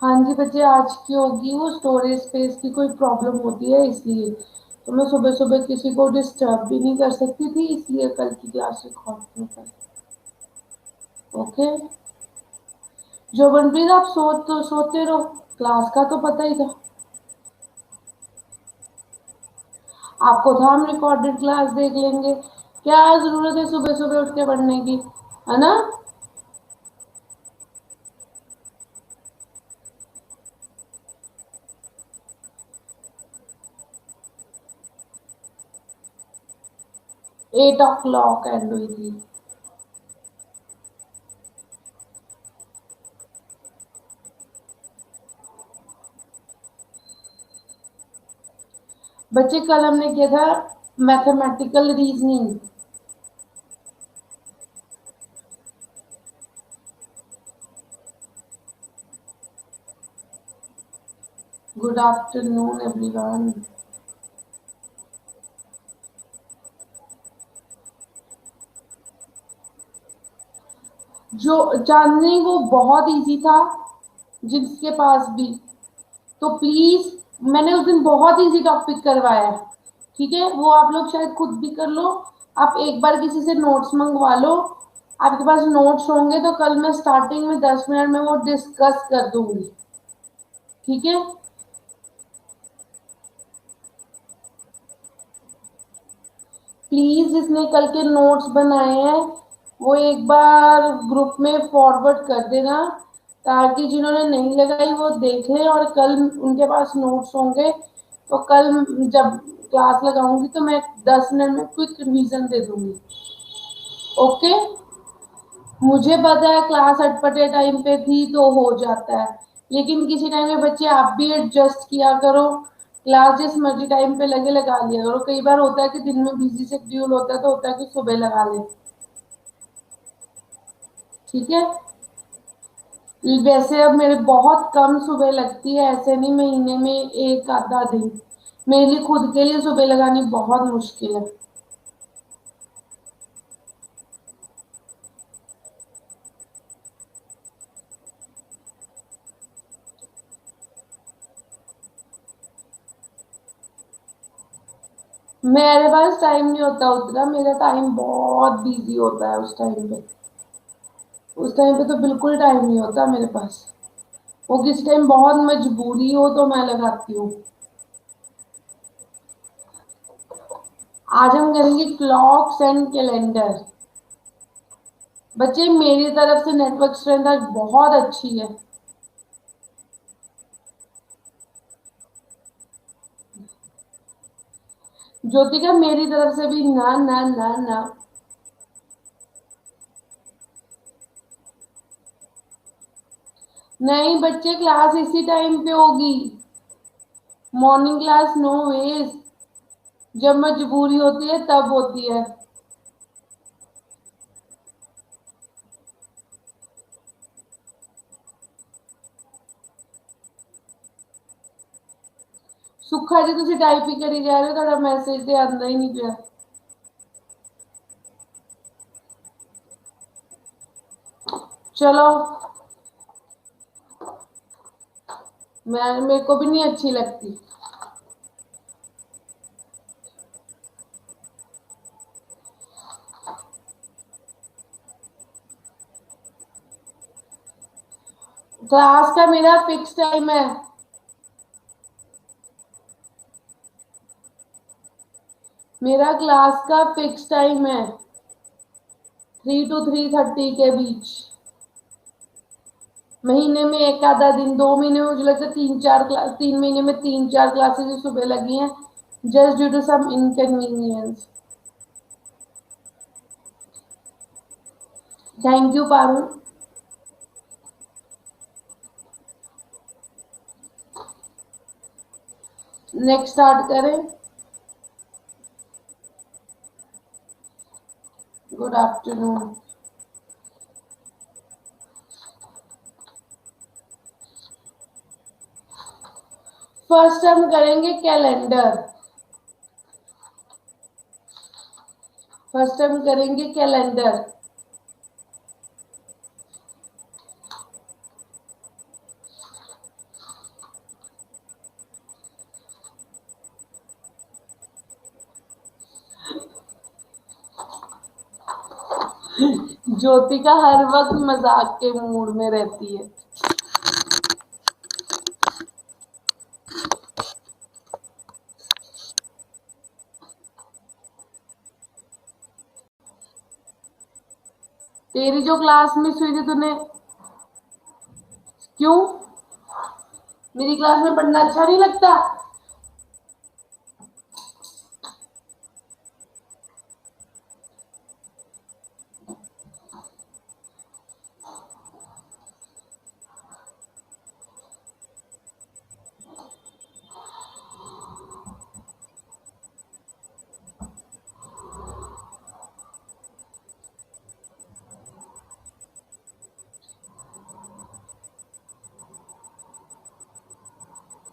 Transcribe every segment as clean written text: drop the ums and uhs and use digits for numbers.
हाँ जी बच्चे, आज की होगी वो स्टोरेज स्पेस की कोई प्रॉब्लम होती है इसलिए। तो मैं सुबह सुबह किसी को डिस्टर्ब भी नहीं कर सकती थी, इसलिए कल की क्लास रिकॉर्ड नहीं कर। ओके। जो मनप्रीत आप सोते रहो, क्लास का तो पता ही था। आपको था हम रिकॉर्डेड क्लास देख लेंगे, क्या जरूरत है सुबह सुबह उठ के पढ़ने की, है ना। 8 o'clock एंड हुई थी। बच्चे कल हमने किया था mathematical reasoning. Good afternoon everyone. जो चांदनी वो बहुत इजी था, जिसके पास भी, तो प्लीज, मैंने उस दिन बहुत इजी टॉपिक करवाया है, ठीक है, वो आप लोग शायद खुद भी कर लो। आप एक बार किसी से नोट्स मंगवा लो, आपके पास नोट्स होंगे तो कल मैं स्टार्टिंग में 10 मिनट में वो डिस्कस कर दूंगी, ठीक है। प्लीज जिसने कल के नोट्स बनाए हैं वो एक बार ग्रुप में फॉरवर्ड कर देना, ताकि जिन्होंने नहीं लगाई वो देख लें, और कल उनके पास नोट्स होंगे तो कल जब क्लास लगाऊंगी तो मैं 10 मिनट में क्विक रिवीजन दे दूंगी। ओके। मुझे पता है क्लास अटपटे टाइम पे थी तो हो जाता है, लेकिन किसी टाइम पे बच्चे आप भी एडजस्ट किया करो। क्लास जिस मर्जी टाइम पे लगे लगा लिया करो, कई बार होता है कि दिन में बिजी शेड्यूल होता है तो होता है कि सुबह लगा ले, ठीक है। वैसे अब मेरे बहुत कम सुबह लगती है, ऐसे नहीं, महीने में एक आधा दिन मेरे लिए खुद के लिए सुबह लगानी बहुत मुश्किल है। मेरे पास टाइम नहीं होता उतना, मेरा टाइम बहुत बिजी होता है उस टाइम पे। उस टाइम पे तो बिल्कुल टाइम नहीं होता मेरे पास। वो किस टाइम बहुत मजबूरी हो तो मैं लगाती हूँ। आज हम करेंगे क्लॉक्स एंड कैलेंडर। बच्चे मेरी तरफ से नेटवर्क स्ट्रेंथ आज बहुत अच्छी है। ज्योतिका मेरी तरफ से भी ना ना ना ना। नहीं बच्चे, क्लास इसी टाइम पे होगी। मॉर्निंग क्लास नो वेज, जब मजबूरी होती है तब होती है। सुखा जी तुम टाइप ही करी जा रहे हो, थोड़ा मैसेज तो आंदा ही नहीं पिया। चलो, मेरे को भी नहीं अच्छी लगती। क्लास का मेरा फिक्स टाइम है। मेरा क्लास का फिक्स टाइम है, 3 to 3:30 के बीच। महीने में एक आधा दिन, 2 महीने में मुझे लगता है 3 4 क्लास, 3 महीने में 3 4 क्लासेस सुबह लगी हैं, just due to some inconvenience. Thank you Paru. Next start करें। Good afternoon. फर्स्ट हम करेंगे कैलेंडर। फर्स्ट हम करेंगे कैलेंडर। ज्योतिका हर वक्त मजाक के मूड में रहती है। तेरी जो क्लास मिस हुई थी तूने क्यों? मेरी क्लास में पढ़ना अच्छा नहीं लगता?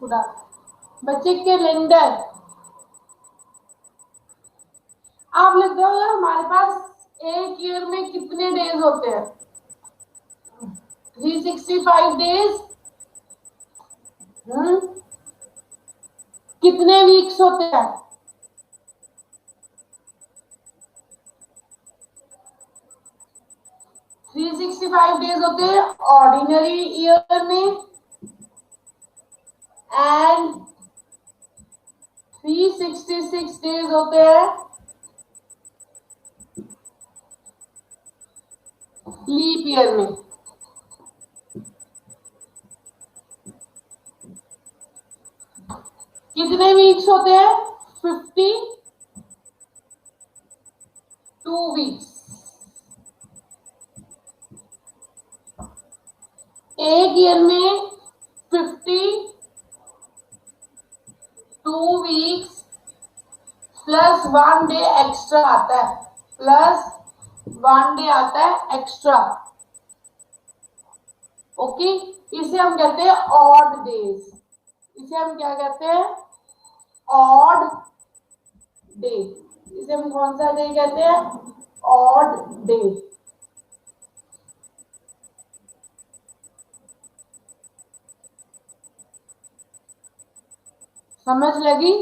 खुदा बच्चे कैलेंडर आप लिख दो यार, हमारे पास एक ईयर में कितने डेज होते हैं? 365 डेज। कितने वीक्स होते हैं? 365 डेज होते हैं ऑर्डिनरी ईयर में एंड 366 डेज होते हैं लीप ईयर में। कितने वीक्स होते हैं? 52 वीक्स। एक ईयर में 52 वीक्स प्लस 1 डे एक्स्ट्रा आता है, प्लस 1 डे आता है एक्स्ट्रा। ओके, इसे हम कहते हैं ऑड डेज। इसे हम क्या कहते हैं? Odd day. इसे हम कौन सा डे कहते हैं? Odd day. समझ लगी?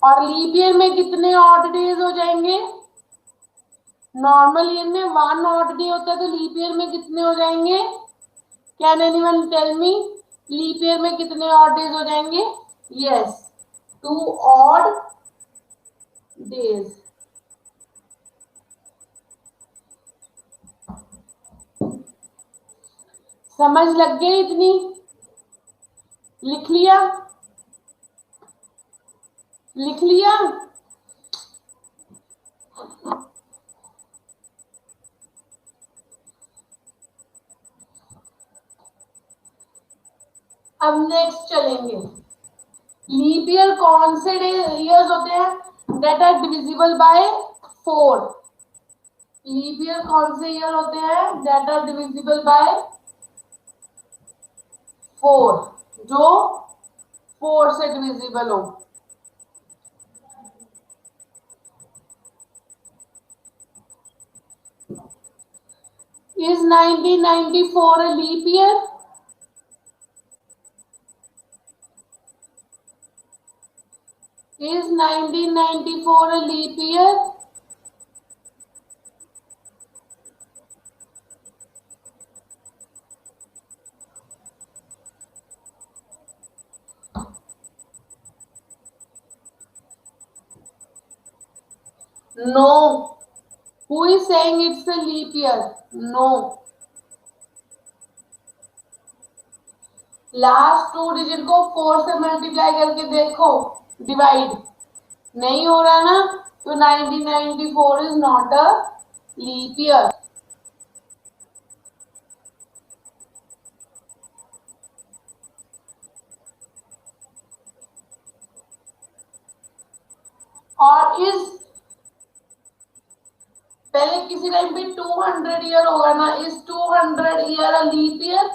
और लीप ईयर में कितने ऑड डेज हो जाएंगे? नॉर्मल ईयर में 1 ऑड डे होता है, तो लीप ईयर में कितने हो जाएंगे? Can anyone tell me? Leap year में कितने ऑड डेज हो जाएंगे? Yes, 2 odd days. समझ लग गई इतनी? लिख लिया? लिख लिया? अब नेक्स्ट चलेंगे। लीप ईयर कौन से ईयर्स होते हैं that are divisible by 4? Leap year कौन से ईयर होते हैं दैट आर डिविजिबल बाय 4? जो 4 से डिविजिबल हो। Is 1994 a leap year? Is 1994 a leap year? No. Who is saying it's a leap year? No. Last 2 digit को 4 से multiply करके देखो, डिवाइड नहीं हो रहा ना, तो 1994 is not a leap year. और इस पहले किसी टाइम पे 200 ईयर होगा ना, इस 200 year a leap year?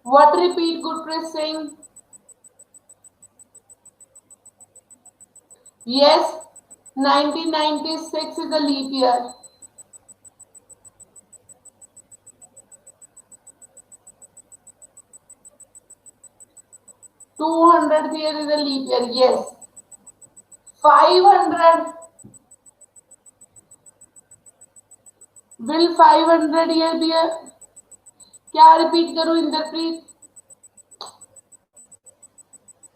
What repeat Gurpreet Singh? Yes, 1996 is a leap year. 200th year is a leap year. Yes. 500. Will 500 year be a? क्या repeat करूं Inderpreet?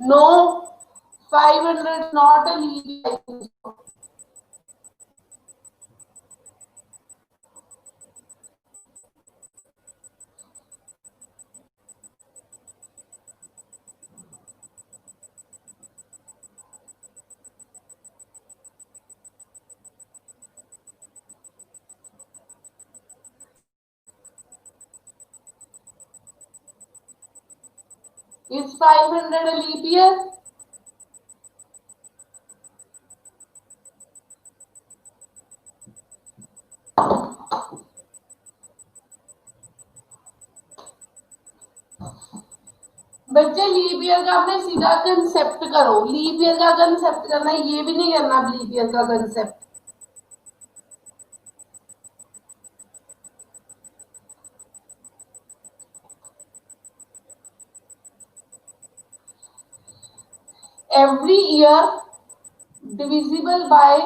No. 500 not a leap year. Is 500 a leap year? बच्चे leap year का आपने सीधा concept करो। Leap year का concept करना है, ये भी नहीं करना लीप ईयर का concept. Every year divisible by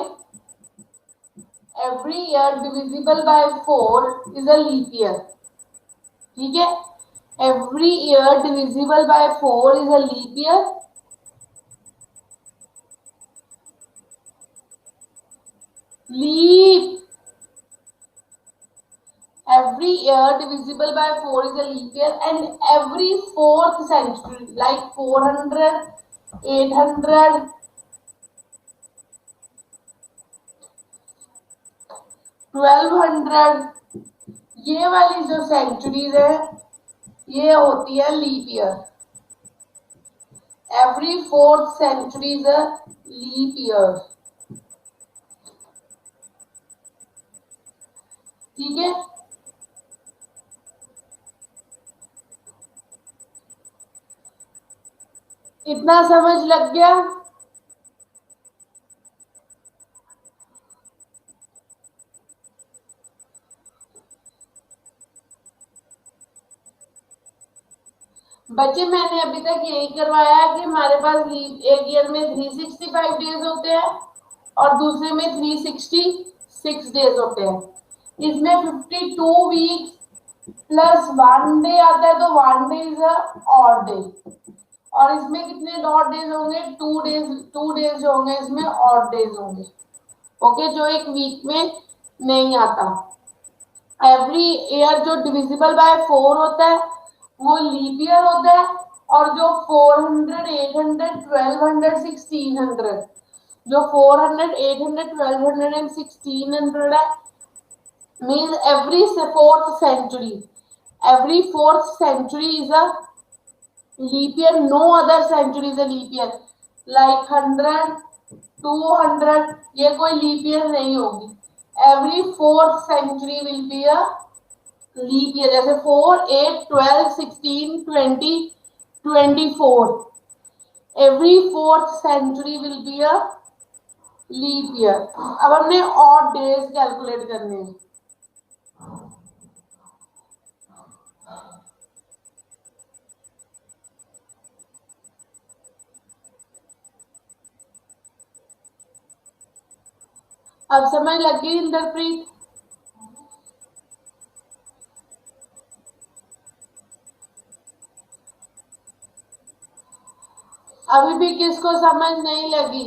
4 is a leap year. ठीक है, every year divisible by 4 is a leap year. Leap every year divisible by 4 is a leap year, and every fourth century like 400, 800, 1200, ये वाली जो centuries है ये होती है leap year. Every fourth century is a leap year. ठीक है, इतना समझ लग गया? बच्चे मैंने अभी तक यही करवाया है कि हमारे पास एक ईयर में 365 डेज होते हैं और दूसरे में 366 डेज होते हैं। इसमें 52 वीक्स प्लस 1 डे आता है, तो 1 day is a odd day. और इसमें कितने ऑड डेज होंगे? 2 डेज जो होंगे इसमें ऑड डेज होंगे। ओके, जो एक वीक में नहीं आता। एवरी ईयर जो डिविजिबल बाय 4 होता है वो लीप ईयर होता है, और जो 400, 800, 1200, 1600, जो 400, 800, 1200 एंड 1600 है, means every fourth century is a leap year. No other century is a leap year. Like 100, 200, ये कोई leap year नहीं होगी। Every fourth century will be a leap year। जैसे 4, 8, 12, 16, 20, 24, every fourth century will be a leap year। अब हमने odd days calculate करने हैं। अब समझ लग गई इंद्रप्रीत? अभी भी किसको समझ नहीं लगी?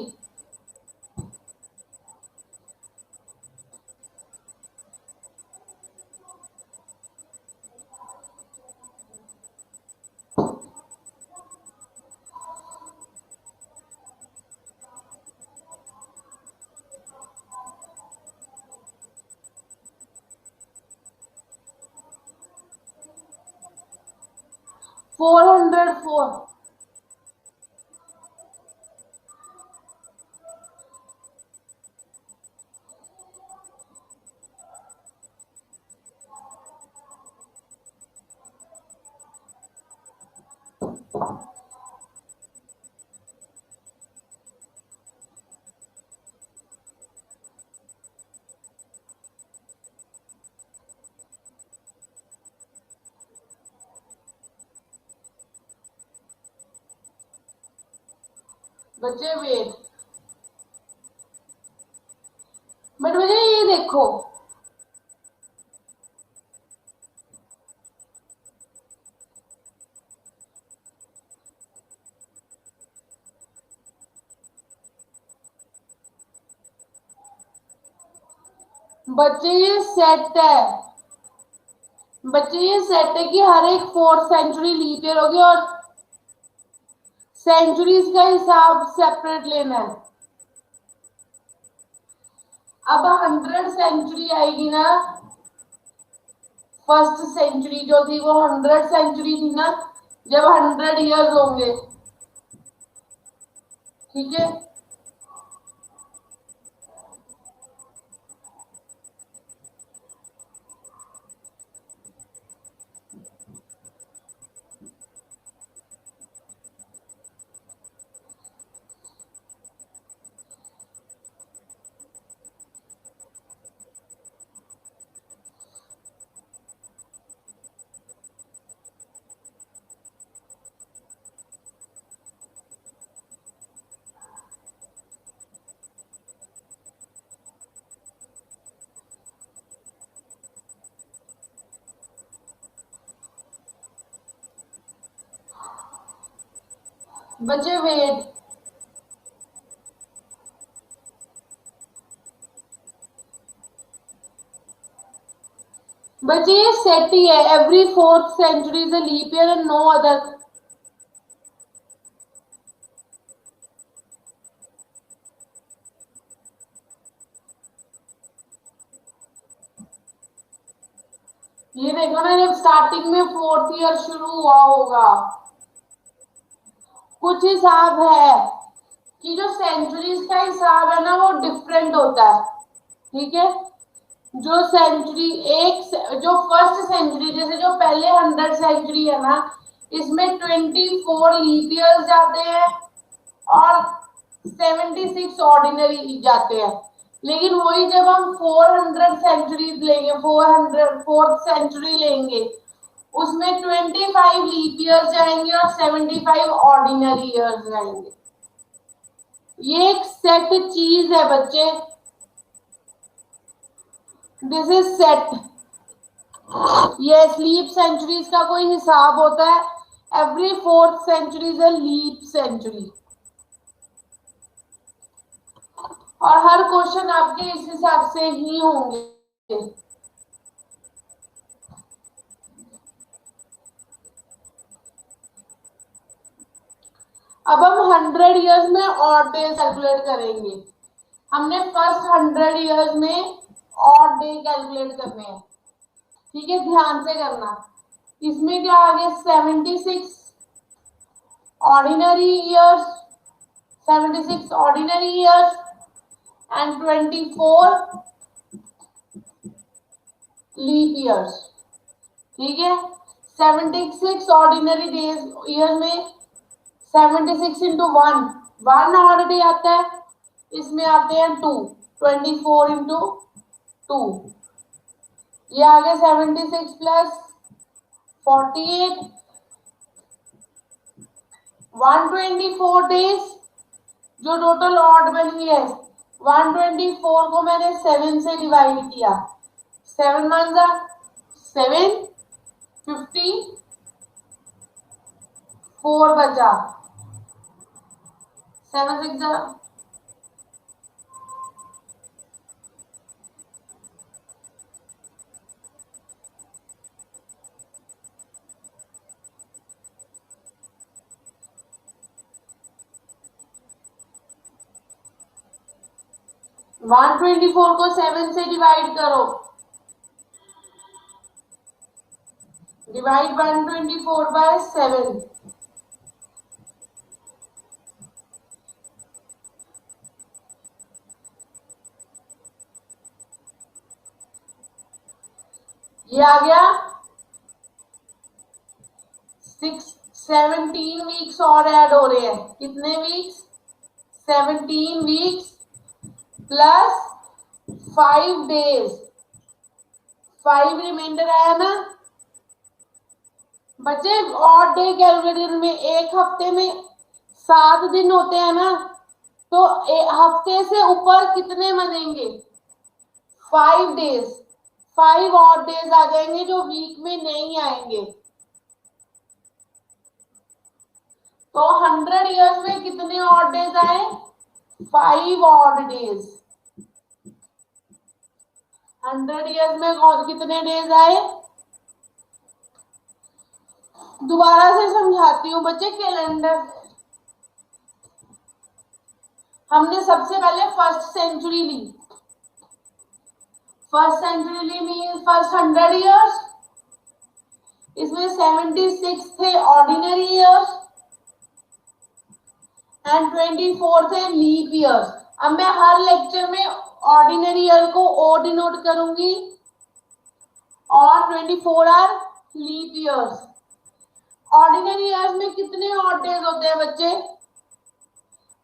फोर 400 बच्चे वेट, बट बच्चे ये देखो, बच्चे ये सेट है, बच्चे ये सेट है कि हर एक 4th सेंचुरी लीप ईयर होगी और सेंचुरीज का हिसाब सेपरेट लेना है। अब 100 सेंचुरी आएगी ना, फर्स्ट सेंचुरी जो थी वो 100 सेंचुरी थी ना, जब 100 इयर्स होंगे, ठीक है। बच्चे वेट, बच्चे ये सेट ही है, every 4th century is a leap year and no other. ये देखो ना, जब स्टार्टिंग में 4th ईयर शुरू हुआ होगा, कुछ हिसाब है कि जो सेंचुरीज का हिसाब है ना वो डिफरेंट होता है, ठीक है। जो सेंचुरी एक जो फर्स्ट सेंचुरी, जैसे जो पहले 100 सेंचुरी है ना, इसमें 24 लीप ईयर्स जाते हैं और 76 ऑर्डिनरी जाते हैं। लेकिन वही जब हम 400 सेंचुरीज लेंगे, 4th सेंचुरी लेंगे, उसमें 25 लीप ईयर्स जाएंगे और 75 ऑर्डिनरी ईयर्स जाएंगे। ये एक सेट चीज है बच्चे, दिस इज सेट। ये लीप सेंचुरीज का कोई हिसाब होता है, every 4th century is a leap century, और हर क्वेश्चन आपके इस हिसाब से ही होंगे। अब हम 100 इयर्स में और डे कैलकुलेट करेंगे। हमने फर्स्ट 100 इयर्स में और डे कैलकुलेट करने हैं, ठीक है, ध्यान से करना। इसमें क्या आ गया, 76 ordinary years, 76 ordinary years and 24 leap years, ठीक है। 76 ऑर्डिनरी डेज ईयर में 76 इंटू 1 ऑड डे आता है, इसमें आते हैं 2, 24 इंटू 2, ये आ गया 76 प्लस 48, 124 डेज जो टोटल ऑड बनी है। 124 को मैंने 7 से डिवाइड किया, 7 वन जा 7, 54 बचा, 7 6 जा 124 को 7 से डिवाइड करो, डिवाइड 124 बाय 7, ये आ गया 17 वीक्स और ऐड हो रहे हैं। कितने weeks, 17 weeks plus 5 days, 5 remainder आया ना बच्चे। और डे कैलकुलेटर में एक हफ्ते में 7 दिन होते हैं ना, तो हफ्ते से ऊपर कितने बनेंगे? 5 डेज। 5 और डेज आ जाएंगे जो वीक में नहीं आएंगे। तो 100 ईयर्स में कितने और डेज आए? 5 और डेज। 100 ईयर्स में कितने डेज आए? दोबारा से समझाती हूँ बच्चे, कैलेंडर हमने सबसे पहले फर्स्ट सेंचुरी ली। फर्स्ट सेंचुरी ली मीन फर्स्ट 100 ईयर्स, इसमें 76 थे ऑर्डिनरी ईयर्स एंड 24 थे लीप ईयर्स। अब मैं हर लेक्चर में ऑर्डिनरी ईयर को ओ डिनोट करूंगी और 24 are leap years. Ordinary years में कितने ऑड डेज होते हैं बच्चे?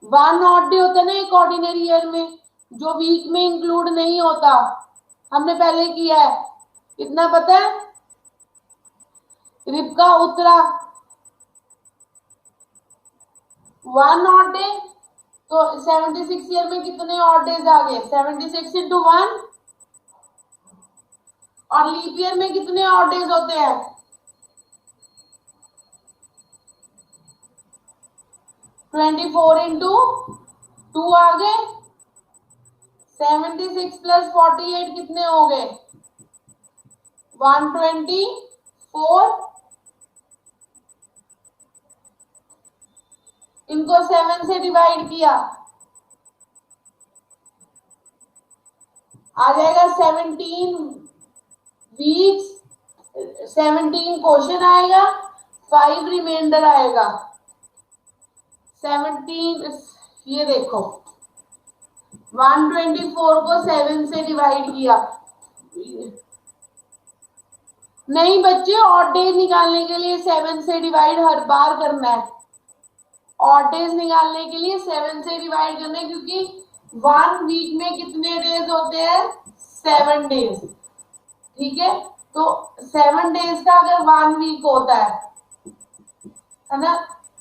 1 ऑड डे होता है ना एक ऑर्डिनरी ईयर में, जो वीक में इंक्लूड नहीं होता। हमने पहले किया है, कितना पता है? रिबका उत्तरा 1 ऑड डे। तो 76 ईयर में कितने ऑड डेज आ गए? 76 इंटू 1। और लीप ईयर में कितने ऑड डेज होते हैं? 24 इंटू 2 आ गए। 76 प्लस 48 कितने हो गए? 124। इनको 7 से डिवाइड किया, आ जाएगा 17 वीक्स। 17 क्वेश्चन आएगा, 5 रिमाइंडर आएगा। 17, ये देखो 124 को 7 से डिवाइड किया। नहीं बच्चे, ऑड डेज निकालने के लिए 7 से डिवाइड हर बार करना है। ऑड डेज निकालने के लिए 7 से डिवाइड करना है, क्योंकि 1 वीक में कितने डेज होते हैं? 7 डेज। ठीक है, तो 7 डेज का अगर 1 वीक होता है ना,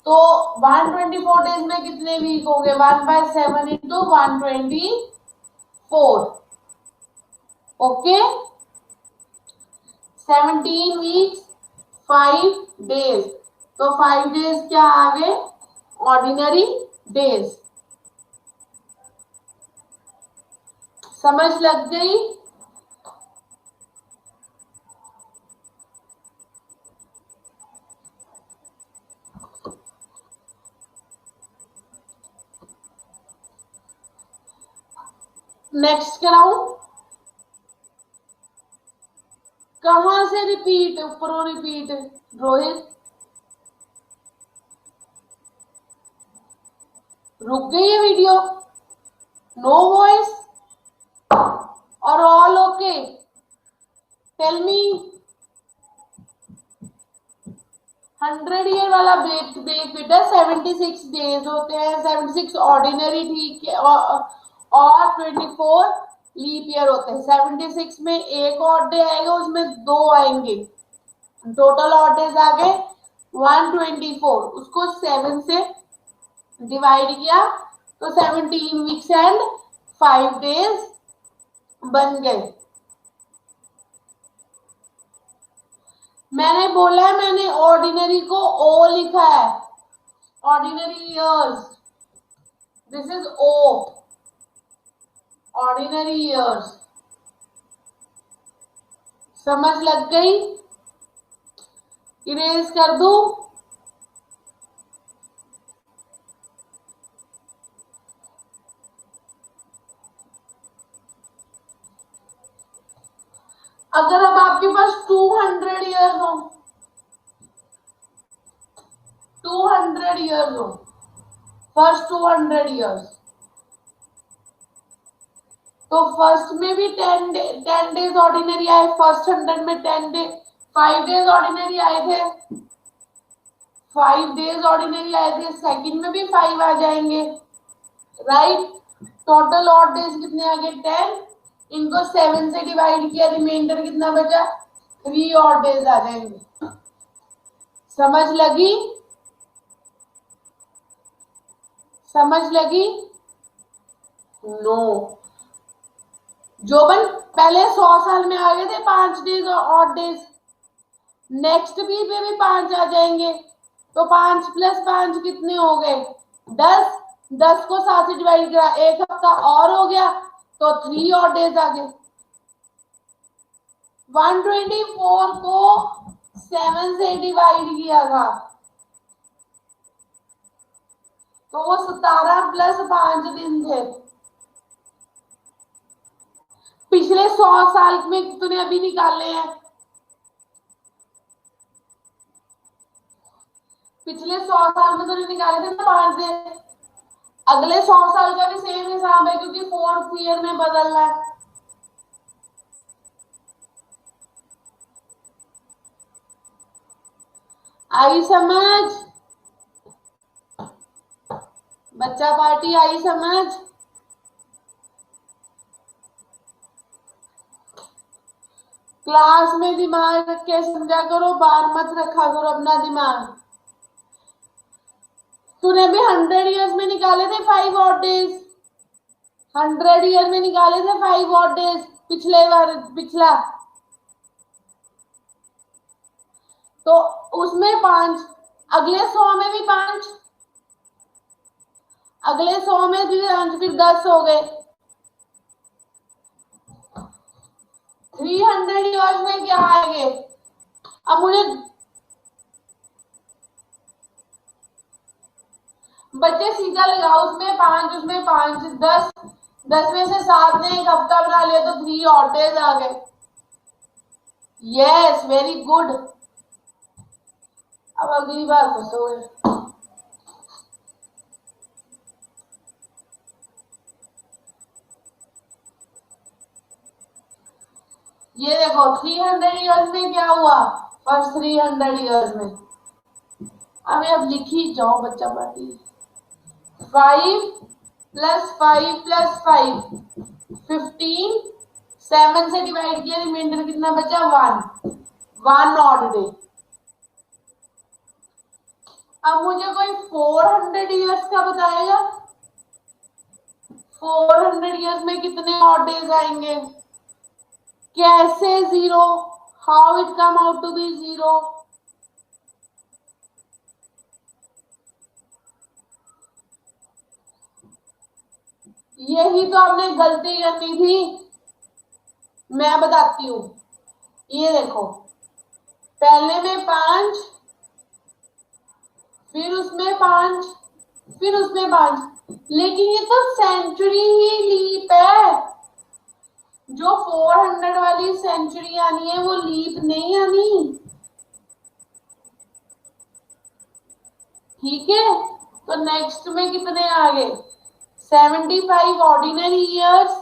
तो 124 डेज में कितने वीक हो गए? 1/7 इंटू 124। Okay, 17 weeks 5 days. तो 5 डेज क्या आ गए? Ordinary days. समझ लग गई? नेक्स्ट कराऊं? कहां से रिपीट? ऊपरों रिपीट। रोहित रुक गई है वीडियो? नो वॉइस और all okay? Tell me. 100 year वाला ब्रेक ब्रेक बेटा 76 डेज होते हैं। 76 ऑर्डिनरी, ठीक है, और 24 लीप ईयर होते हैं। 76 में एक ऑड डे आएगा, उसमें 2 आएंगे, टोटल ऑड डेज आ गए 124। उसको 7 से डिवाइड किया तो 17 वीक्स एंड 5 डेज बन गए। मैंने बोला है, मैंने ऑर्डिनरी को ओ लिखा है, ordinary years, this is O, ordinary years. समझ लग गई? इरेज कर दूं? अगर अब आपके पास 200 ईयर्स हो, 200 ईयर्स हो, फर्स्ट 200 ईयर्स, तो फर्स्ट में भी 10 डेज ऑर्डिनरी आए। फर्स्ट 100 में 10 डे 5 डेज ऑर्डिनरी आए थे। 5 डेज ऑर्डिनरी आए थे। सेकंड में भी 5 आ जाएंगे, राइट? टोटल ऑड डेज कितने आ गए? 10। इनको 7 से डिवाइड किया, रिमाइंडर कितना बचा? 3 ऑड डेज आ जाएंगे। समझ लगी? समझ लगी? नो। जोबन पहले 100 साल में आ गए थे 5 डेज और ऑड डेज, नेक्स्ट वीक में भी 5 आ जाएंगे, तो 5 प्लस 5 कितने हो गए? 10। 10 को 7 से डिवाइड करा, एक हफ्ता और हो गया, तो 3 और डेज आ गए। 124 को 7 से डिवाइड किया था, तो वो 17 प्लस 5 दिन थे। पिछले 100 साल में तूने अभी निकाले हैं, पिछले 100 साल में तूने निकाले थे ना 5 दिन, अगले 100 साल का भी सेम हिसाब है क्योंकि 4th ईयर में बदलना है। आई समझ? बच्चा पार्टी आई समझ? क्लास में दिमाग रख के समझा करो, बाहर मत रखा करो अपना दिमाग। तूने भी 100 ईयर्स में निकाले थे 5 ऑड डेज, 100 ईयर में निकाले थे 5 ऑड डेज पिछले बार, पिछला, तो उसमें 5, अगले 100 में भी 5, अगले 100 में भी 5, फिर 10 हो गए। 300 ईयर्स में क्या आएंगे? अब मुझे बच्चे सीधा लगाओ, उसमें 5, उसमें 5, 10, 10 में से 7 ने एक हफ्ता बना लिया तो 3 और डेज आ गए। Yes, very good. अब अगली बार फंसोगे। ये देखो 300 ईयर्स में क्या हुआ, फर्स्ट 300 ईयर्स में, अब लिखी जाओ बच्चा पार्टी। 5 प्लस 5 प्लस 5 15, 7 से डिवाइड किया, रिमाइंडर कितना बचा? 1 ऑड डे। अब मुझे कोई 400 ईयर्स का बताएगा, 400 ईयर्स में कितने ऑड डेज आएंगे? कैसे zero? How it come out to be zero? यही तो आपने गलती करनी थी, मैं बताती हूं। ये देखो, पहले में 5, फिर उसमें 5, फिर उसमें 5, लेकिन ये तो सेंचुरी ही लीप है, जो 400 वाली सेंचुरी आनी है वो लीप नहीं आनी, ठीक है? तो नेक्स्ट में कितने आ गए? 75 ऑर्डिनरी ईयर्स,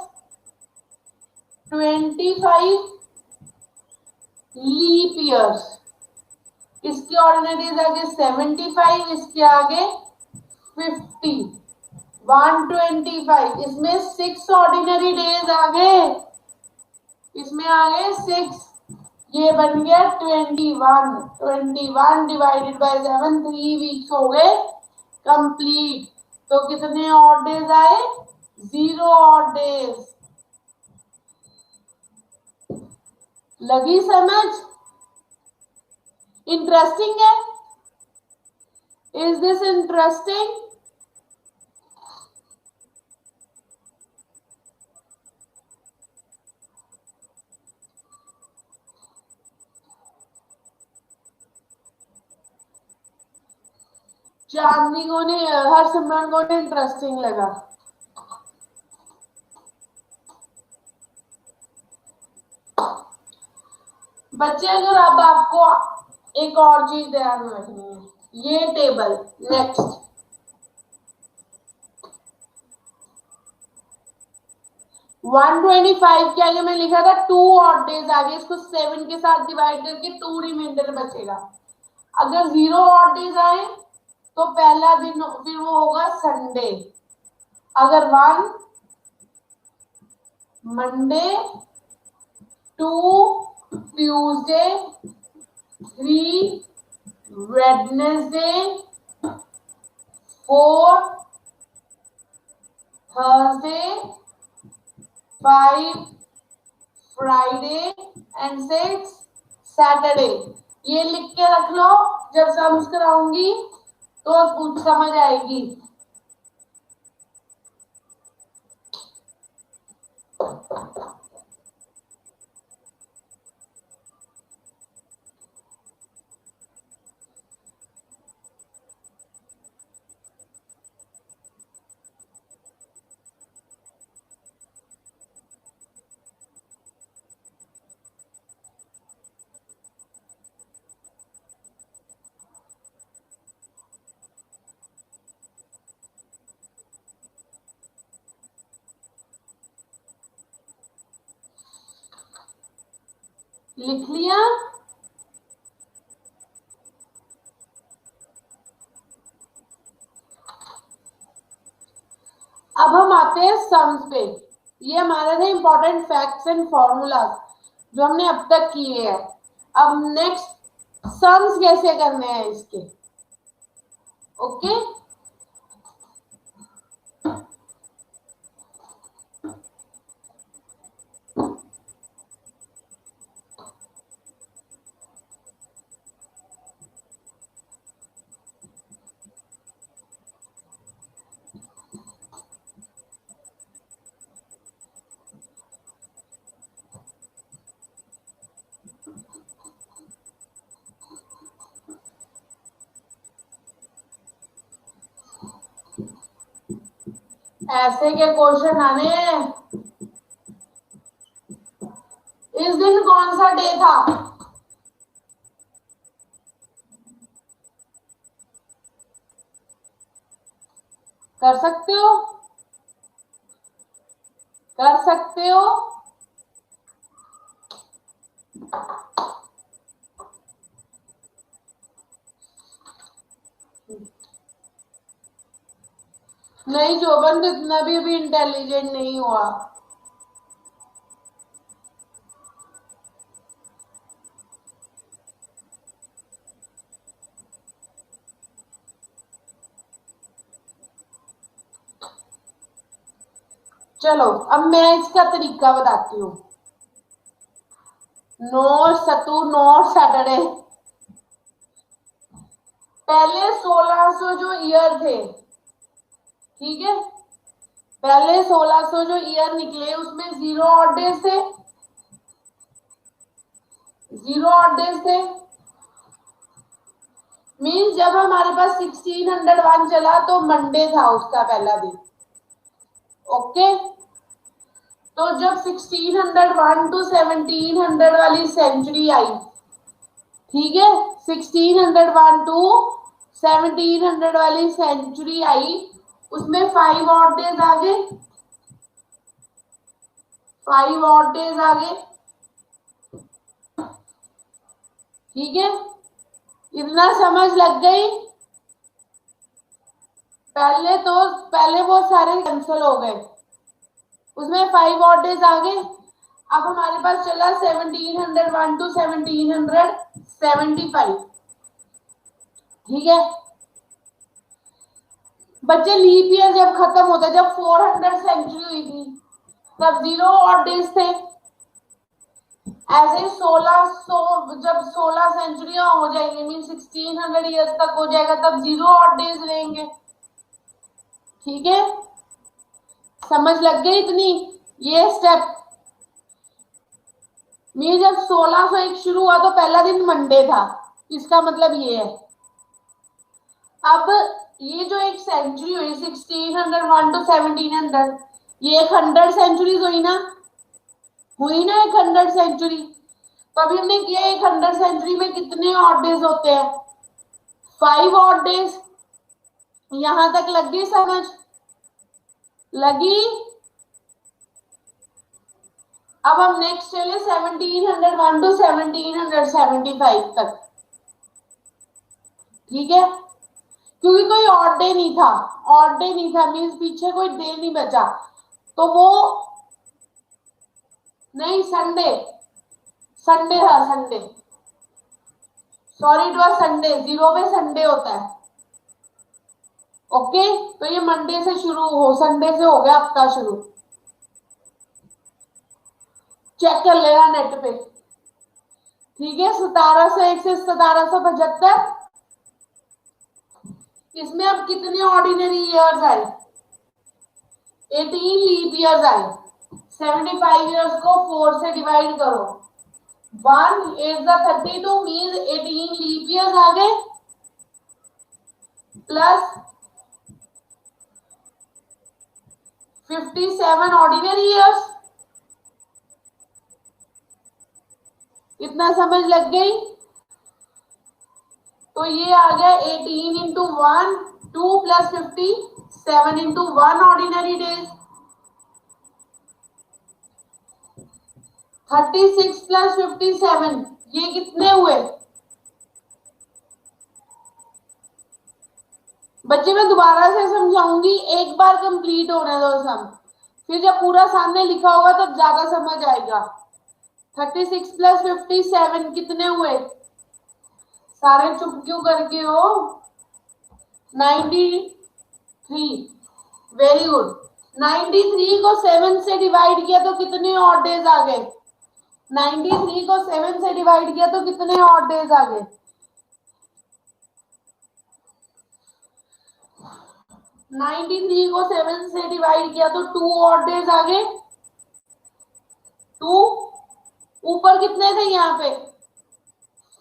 25 लीप ईयर्स। इसके ऑर्डिनरीज आगे 75, इसके आगे 50, 125, इसमें 6 ऑर्डिनरी डेज आ गए, इसमें आ गए 6, ये बन गया 21, 21 डिवाइडेड बाय 7, 3 वीक्स हो गए कंप्लीट। तो कितने ऑड डेज आए? 0 ऑड डेज। लगी समझ? इंटरेस्टिंग है? Is this interesting? चांदनी को ने, हरसिमरन को ने इंटरेस्टिंग लगा। बच्चे अगर अब आपको एक और चीज ध्यान में रखनी है, ये टेबल नेक्स्ट 125 के आगे मैं लिखा था 2 ऑड डेज, आगे इसको 7 के साथ डिवाइड करके 2 रिमाइंडर बचेगा। अगर 0 ऑड डेज आए तो पहला दिन फिर वो होगा संडे, अगर 1 Monday, 2 Tuesday, 3 Wednesday, 4 Thursday, 5 Friday and 6 Saturday. ये लिख के रख लो, जब सम्स कराऊंगी तो कुछ समझ आएगी। लिख लिया? अब हम आते हैं सम्स पे। ये हमारे थे इंपॉर्टेंट फैक्ट्स एंड फॉर्मूलाज जो हमने अब तक किए हैं। अब नेक्स्ट सम्स कैसे करने हैं इसके। ओके, ऐसे के क्वेश्चन आने हैं। इस दिन कौन सा डे था? कर सकते हो, कर सकते हो। नहीं जोबन, तो इतना भी अभी इंटेलिजेंट नहीं हुआ। चलो अब मैं इसका तरीका बताती हूँ। नॉट सतु, नॉट सैटरडे। पहले 1600 जो ईयर थे, ठीक है, पहले 1600 जो ईयर निकले उसमें 0 ऑड डेज थे, 0 ऑड डेज थे। मीन्स जब हमारे पास 1601 चला तो मंडे था उसका पहला दिन। ओके, तो जब 1601 टू 1700 वाली सेंचुरी आई, ठीक है, 1601 टू 1700 वाली सेंचुरी आई, उसमें 5 ऑड डेज आ गए, 5 ऑड डेज आ गए, ठीक है। इतना समझ लग गई? पहले वो सारे कैंसिल हो गए, उसमें 5 ऑड डेज आ गए। अब हमारे पास चला 1701 टू 1775, ठीक है। बच्चे लीप ईयर जब खत्म होता, जब 400 सेंचुरी हुई थी तब 0 ऑड डेज थे। ऐसे 1600 जब 16 सेंचुरियां हो जाएंगी, मीन 1600 ईयर्स तक हो जाएगा, तब 0 ऑड डेज रहेंगे, ठीक है। समझ लग गई इतनी? ये स्टेप में जब 1601 शुरू हुआ तो पहला दिन मंडे था, इसका मतलब ये है। अब ये जो एक सेंचुरी हुई 1601 टू 1700, ये 100 सेंचुरीज हुई ना, हुई ना 100 सेंचुरी। तो अभी हमने किया 100 सेंचुरी में कितने ऑड डेज होते हैं? 5 ऑड डेज। यहां तक लग गई समझ? लगी? अब हम नेक्स्ट चले 1701 टू 1775 तक, ठीक है, क्योंकि कोई ऑड डे नहीं था, ऑड डे नहीं था मीन्स पीछे कोई डे नहीं बचा, तो वो नहीं, संडे, संडे था, Sunday, sorry it was Sunday, 0 पे संडे होता है, ओके, तो ये मंडे से शुरू हो, संडे से हो गया हफ्ता शुरू। चेक कर लेना नेट पे। ठीक है, 1701 से 1775। इसमें अब कितने ऑर्डिनरी ईयर्स आए? 18 लीप ईयर्स आए। 75 ईयर्स को 4 से डिवाइड करो। 1 8 32 मीन्स 18 लीप ईयर्स आ गए, प्लस 57 ऑर्डिनरी ईयर्स। इतना समझ लग गई? तो ये आ गया 18 into 1 2 plus 57 into 1 ordinary days. 36 plus 57 ये कितने हुए? बच्चे मैं दोबारा से समझाऊंगी, एक बार कंप्लीट होने दो सम, फिर जब पूरा सामने लिखा होगा तब ज्यादा समझ आएगा। 36 प्लस 57 कितने हुए? सारे चुप क्यों करके हो? 93। Very good. 93 को 7 से डिवाइड किया तो कितने ऑड डेज आ गए? 93 को 7 से डिवाइड किया तो कितने ऑड डेज आ गए? 93 को 7 से डिवाइड किया तो 2 ऑड डेज आ गए। 2 ऊपर कितने थे यहाँ पे?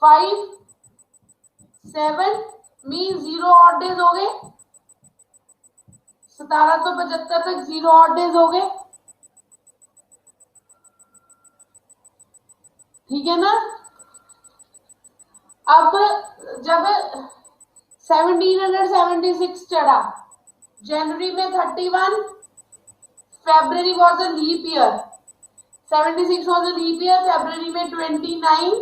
5 7 मीन 0 ऑड डेज हो गए। 1775 तक 0 ऑड डेज हो गए। ठीक है ना? अब जब 1776 चढ़ा, जनवरी में 31, February was a leap year, 76 was a leap year, February में 29,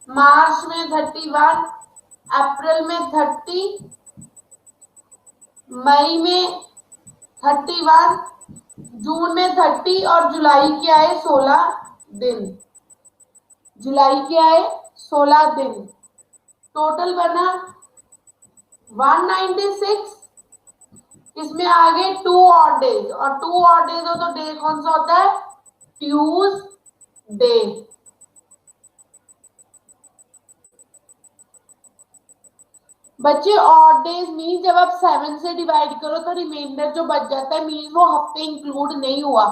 मार्च में 31, अप्रैल में 30, मई में 31, जून में 30 और जुलाई के आए 16 दिन। जुलाई के आए 16 दिन। टोटल बना 196। इसमें आगे 2 ऑड डेज, और 2 ऑड डेज हो तो डे कौन सा होता है? ट्यूसडे। बच्चे ऑड डेज मीन जब आप 7 से डिवाइड करो तो रिमाइंडर जो बच जाता है मीन वो हफ्ते इंक्लूड नहीं हुआ,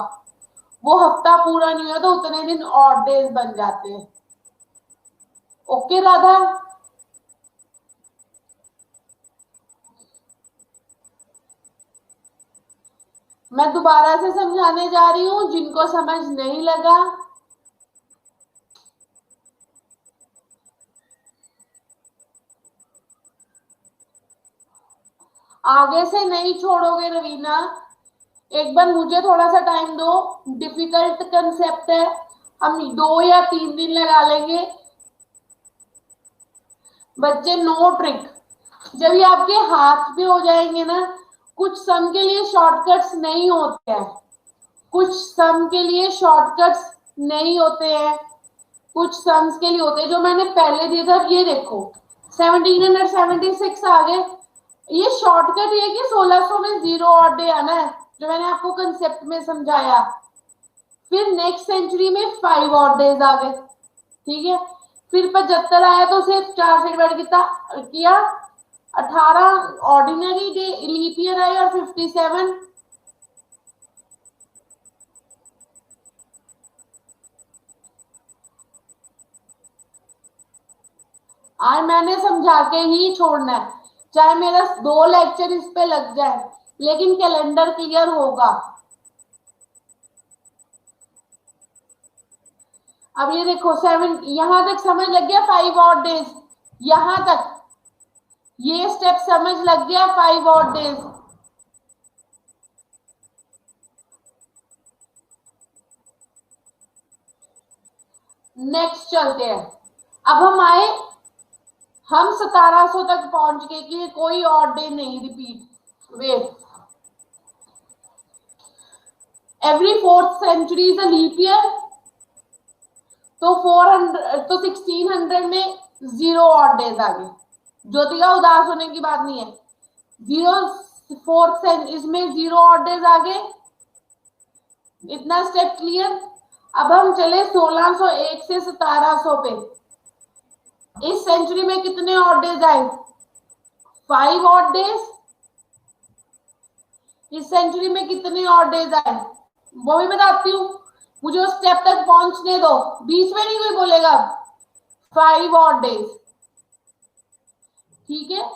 वो हफ्ता पूरा नहीं हुआ तो उतने दिन ऑड डेज बन जाते हैं। ओके राधा? मैं दोबारा से समझाने जा रही हूं, जिनको समझ नहीं लगा आगे से नहीं छोड़ोगे रवीना। एक बार मुझे थोड़ा सा टाइम दो, डिफिकल्ट कंसेप्ट है, हम 2 या 3 दिन लगा लेंगे। बच्चे नो ट्रिक, जब ये आपके हाथ पे हो जाएंगे ना, कुछ सम के लिए शॉर्टकट्स नहीं होते हैं, कुछ सम के लिए शॉर्टकट्स नहीं होते हैं, कुछ सम्स के लिए होते हैं जो मैंने पहले दिया था। ये देखो 1776 आ गए, ये शॉर्टकट ये कि 1600 में 0 ऑड डे आना है, जो मैंने आपको कंसेप्ट में समझाया। फिर नेक्स्ट सेंचुरी में 5 ऑड डेज आ गए। ठीक है, फिर 75 आया तो सिर्फ 4 से डिवाइड किया, 18 ऑर्डिनरी डे लीप ईयर आए और 57। आज मैंने समझा के ही छोड़ना है, चाहे मेरा 2 लेक्चर इस पे लग जाए, लेकिन कैलेंडर क्लियर होगा। अब ये देखो 7 यहां तक समझ लग गया, 5 ऑड डेज यहां तक, ये स्टेप समझ लग गया, 5 ऑड डेज। नेक्स्ट चलते हैं। अब हम 1700 तक पहुंच गए कि कोई ऑड डे नहीं repeat. Wait, every 4th century is a leap year, तो 400 तो 1600 में 0 ऑड डेज आ गए। ज्योतिका उदास होने की बात नहीं है, जीरो फोर्थ इसमें 0 ऑड डेज आ गए। इतना स्टेप क्लियर। अब हम चले 1601 से 1700 पे। इस सेंचुरी में कितने ऑड डेज आए? 5 ऑड डेज। इस सेंचुरी में कितने ऑड डेज आए वो भी बताती हूँ, मुझे उस स्टेप तक पहुंचने दो, बीच में नहीं कोई बोलेगा। 5 ऑड डेज, ठीक है।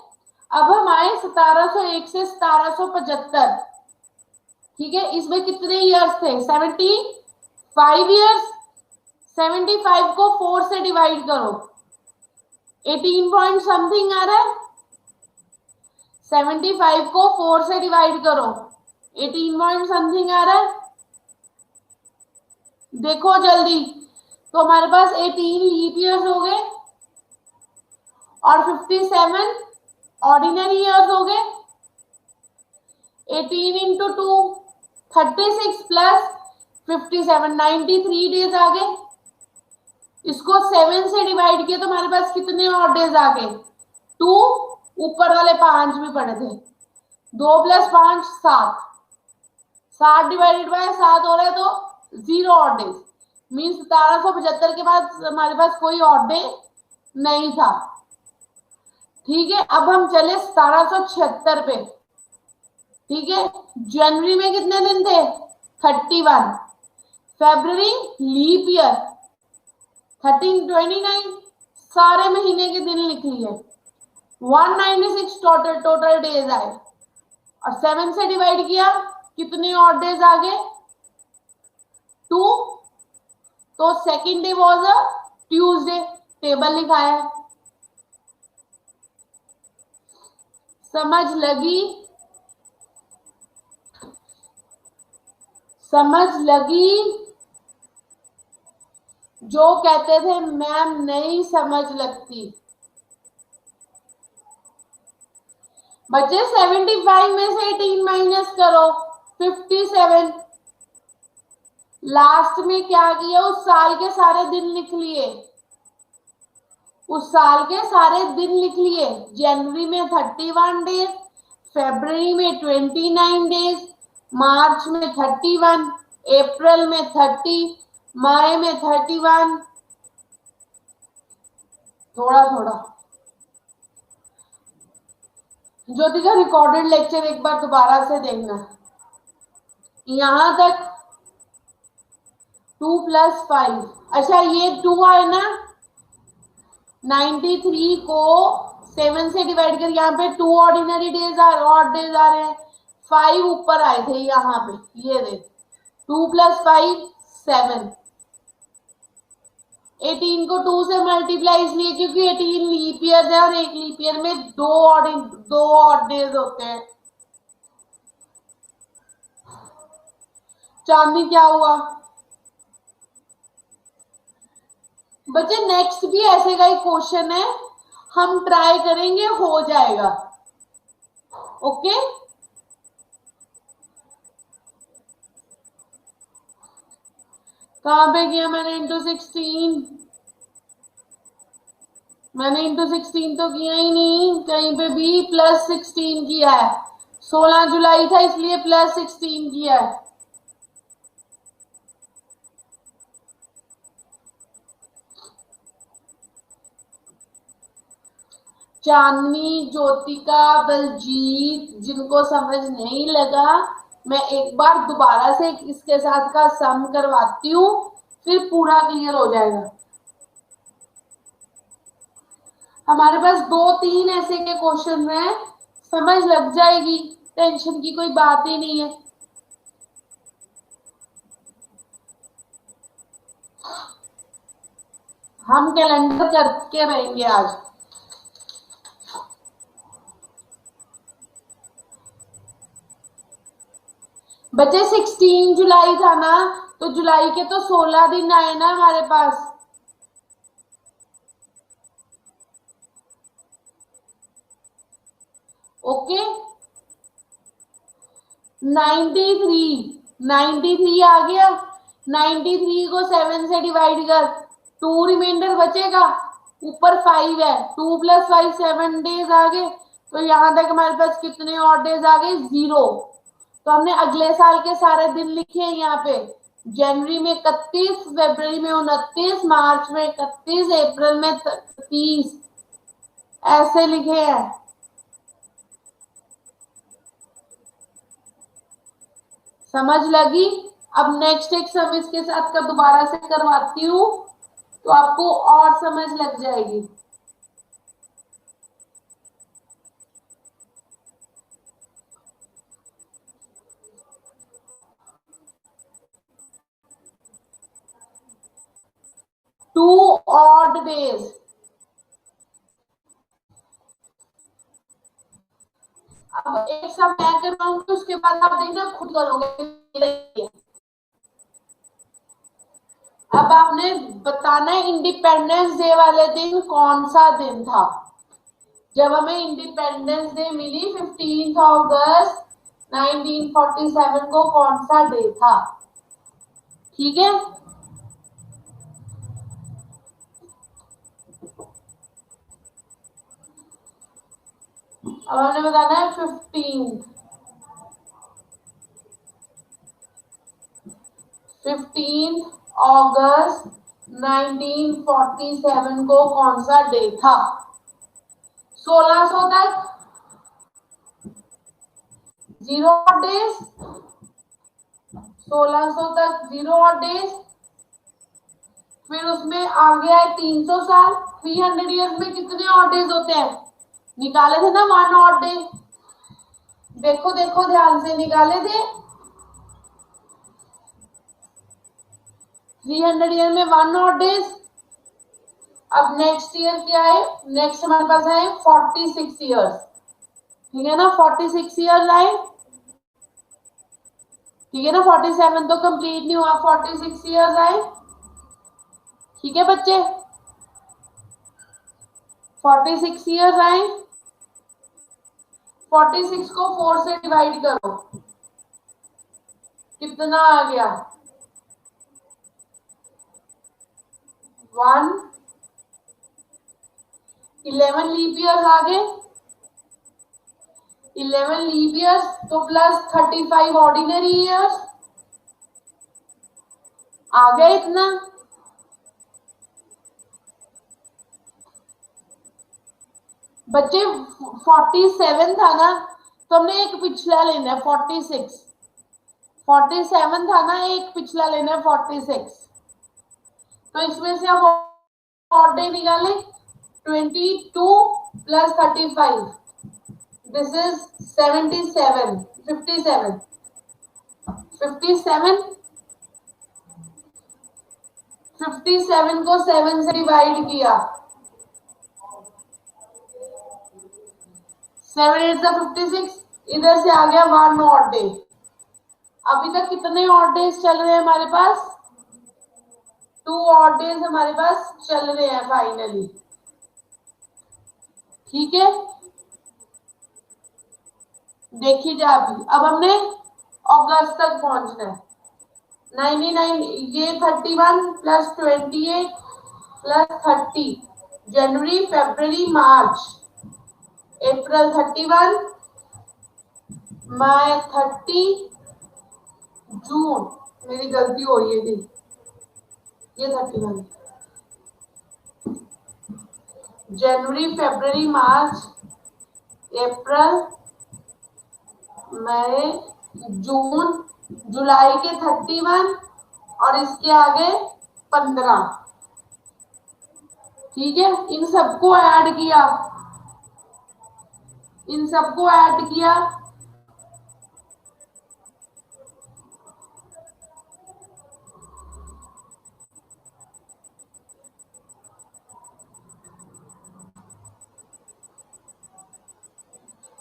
अब हम आए 1701 से 1775, ठीक है। इसमें कितने ईयर्स थे? 75 ईयर्स। 75 को 4 से डिवाइड करो, 18 पॉइंट समथिंग आ रहा है। 75 को 4 से डिवाइड करो, 18 पॉइंट समथिंग आ रहा है। देखो जल्दी, तो हमारे पास 18 लीप ईयर्स हो गए और 57 ऑर्डिनरी ईयर्स हो गए। 18 इंटू 2 36 प्लस 57 93 डेज आ गए। इसको 7 से डिवाइड किया तो हमारे पास कितने और डेज आ गए? 2, ऊपर वाले 5 भी पड़े थे, 2 प्लस 5 7, 7 डिवाइडेड बाय 7 हो रहा है तो 0 ऑड डेज। मीन्स 1775 के बाद हमारे पास कोई ऑड डे नहीं था, ठीक है। अब हम चले 1776 पे, ठीक है। जनवरी में कितने दिन थे? 31। फरवरी लीप ईयर 1329, सारे महीने के दिन लिख लिए। 196 टोटल डेज आए और 7 से डिवाइड किया, कितने ऑड डेज आ गए? 2। तो second day was a Tuesday, table लिखाया है। समझ लगी? समझ लगी? जो कहते थे मैम नहीं समझ लगती, बच्चे 75 में से 18 माइनस करो, 57। लास्ट में क्या किया? उस साल के सारे दिन लिख लिए, उस साल के सारे दिन लिख लिए। जनवरी में 31 डेज, फरवरी में 29 डेज, मार्च में 31, अप्रैल में 30, मई में 31। थोड़ा थोड़ा ज्योति का रिकॉर्डेड लेक्चर एक बार दोबारा से देखना। यहां तक 2 प्लस 5, अच्छा ये 2 आए ना, 93 को 7 से डिवाइड कर, यहाँ पे 2 ऑर्डिनरी डेज ऑड डेज आ रहे हैं, 5 ऊपर आए थे यहाँ पे, ये देख 2 प्लस 5 7। 18 को 2 से मल्टीप्लाई इसलिए क्योंकि 18 लीप ईयर है और एक लीप ईयर में दो ऑड डेज होते हैं। चांदनी क्या हुआ? बच्चे नेक्स्ट भी ऐसे का ही क्वेश्चन है, हम ट्राई करेंगे, हो जाएगा। ओके, कहां पे किया मैंने? इंटू 16। मैंने इंटू 16 तो किया ही नहीं कहीं पे भी, प्लस 16 किया है। 16 जुलाई था इसलिए प्लस 16 किया है। चांदनी, ज्योतिका, बलजीत, जिनको समझ नहीं लगा मैं एक बार दोबारा से इसके साथ का सम करवाती हूँ, फिर पूरा क्लियर हो जाएगा। हमारे पास 2-3 ऐसे के क्वेश्चन हैं, समझ लग जाएगी, टेंशन की कोई बात ही नहीं है। हम कैलेंडर करके रहेंगे आज। बच्चे 16 जुलाई था ना, तो जुलाई के तो 16 दिन आए ना हमारे पास। ओके, 93 आ गया। 93 को 7 से डिवाइड कर, 2 रिमाइंडर बचेगा, ऊपर 5 है, 2 प्लस 5 7 डेज आ गए, तो यहां तक हमारे पास कितने और डेज आ गए? 0। तो हमने अगले साल के सारे दिन लिखे हैं यहाँ पे। जनवरी में 31, फरवरी में 29, मार्च में 31, अप्रैल में 30, ऐसे लिखे हैं। समझ लगी? अब नेक्स्ट एक सम इसके साथ का दोबारा से करवाती हूँ, तो आपको और समझ लग जाएगी। Two odd days. अब एक सम मैं करवाऊंगी, उसके बाद आप देखना खुद करोगे। अब आपने बताना है इंडिपेंडेंस डे वाले दिन कौन सा दिन था। जब हमें इंडिपेंडेंस डे मिली 15 अगस्त 1947 को, कौन सा डे था? ठीक है, अब हमने बताना है 15 अगस्त 1947 को कौन सा डे था? 1600 तक 0 डेज, 1600 तक 0 डेज, फिर उसमें आगे आए 300 साल। 300 ईयर्स में कितने और डेज होते हैं? निकाले थे ना 1 और डे। देखो देखो ध्यान से, निकाले थे। 300 ईयर में 1 और डेज। अब नेक्स्ट ईयर क्या है? नेक्स्ट हमारे पास है 46 ईयर्स। ठीक है ना, 46 ईयर्स आए। ठीक है ना, 47 तो कंप्लीट नहीं हुआ, 46 ईयर्स आए। ठीक है बच्चे, 46 ईयर्स आए। 46 को 4 से डिवाइड करो, कितना आ गया? 1। 11 लीप ईयर्स आ गए। 11 लीप ईयर्स तो प्लस 35 ऑर्डिनरी ईयर्स आ गए। इतना बच्चे 47 था ना, तो हमने एक पिछला लेना है 46। 47 था ना, एक पिछला लेना है 46। तो इसमें से अब और डे निकाले, 22 प्लस 35, दिस इज 77, 57। 57, 57 को 7 से डिवाइड किया, 7 8 56, इधर से आ गया 1 और डे। अभी तक कितने और डेज चल रहे हैं हमारे पास? 2 और डेज हमारे पास चल रहे हैं फाइनली। ठीक है, देखी जा। अभी अब हमने अगस्त तक पहुंचना है। 99, ये 31 प्लस 28 प्लस 30, जनवरी फरवरी मार्च अप्रैल 31, मई 30, जून, मेरी गलती हो रही है थी, ये 31, जनवरी फरवरी मार्च अप्रैल मई जून, जुलाई के 31 और इसके आगे 15। ठीक है, इन सबको ऐड किया, इन सबको ऐड किया।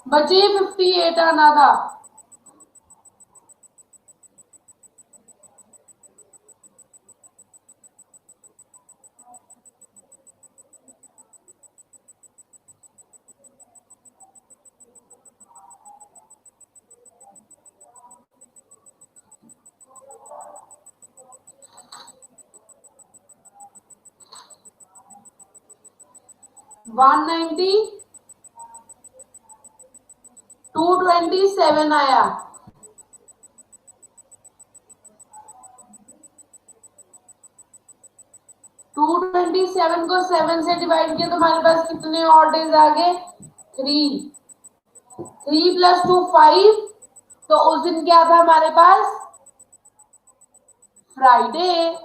बचे 58 आना था। 227 आया। 227 को 7 से डिवाइड किया तो हमारे पास कितने और डेज आ गए? 3। 3 + 2 5। तो उस दिन क्या था हमारे पास? फ्राइडे।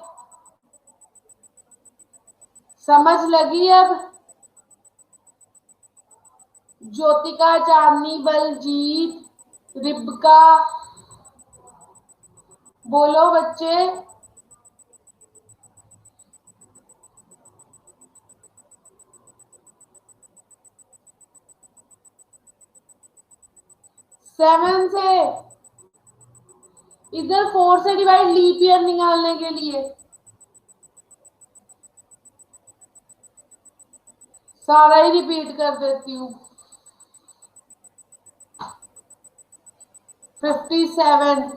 समझ लगी अब? ज्योतिका, चांदनी, बलजीत, रिबका, बोलो बच्चे। 7 से, इधर 4 से डिवाइड लीप ईयर निकालने के लिए सारा ही रिपीट कर देती हूँ। 57।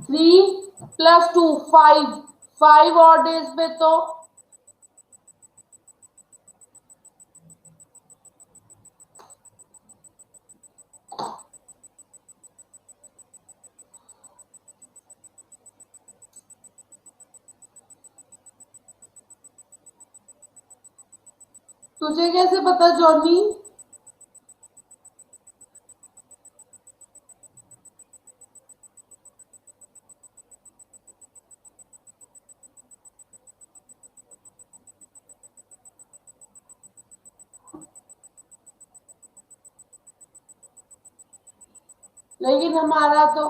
3 + 2 5। 5 और डेज पे तो तुझे कैसे पता जॉनी? लेकिन हमारा तो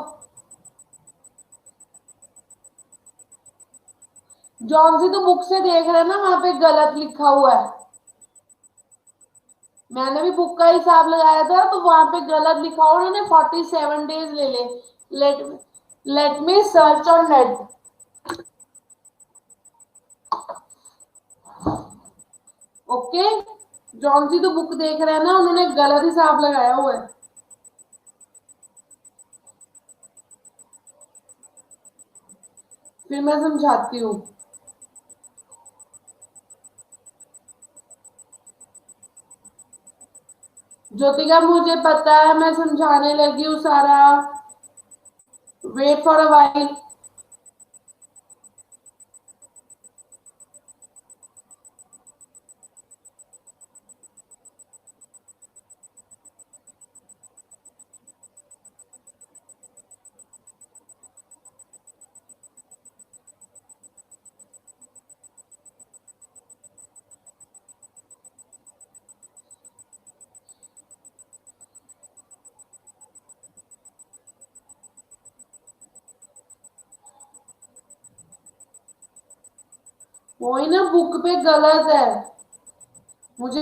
जॉन सी तो बुक से देख रहे हैं ना, वहां पे गलत लिखा हुआ है। मैंने भी बुक का हिसाब लगाया था तो वहां पे गलत लिखा हुआ, उन्होंने 47 डेज ले ले। Let let me search on net. Okay, John see तो बुक देख रहे हैं ना, उन्होंने गलत हिसाब लगाया हुआ है। फिर मैं समझाती हूँ। ज्योतिका मुझे पता है, मैं समझाने लगी हूँ सारा। Wait for a while. वही ना, बुक पे गलत है। मुझे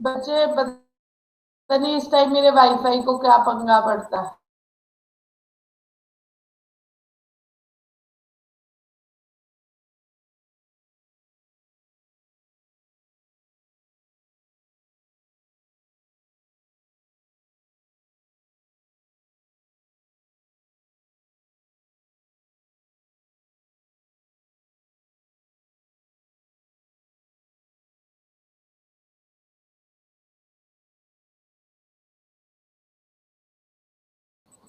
बच्चे पता नहीं इस टाइम मेरे वाईफाई को क्या पंगा पड़ता है।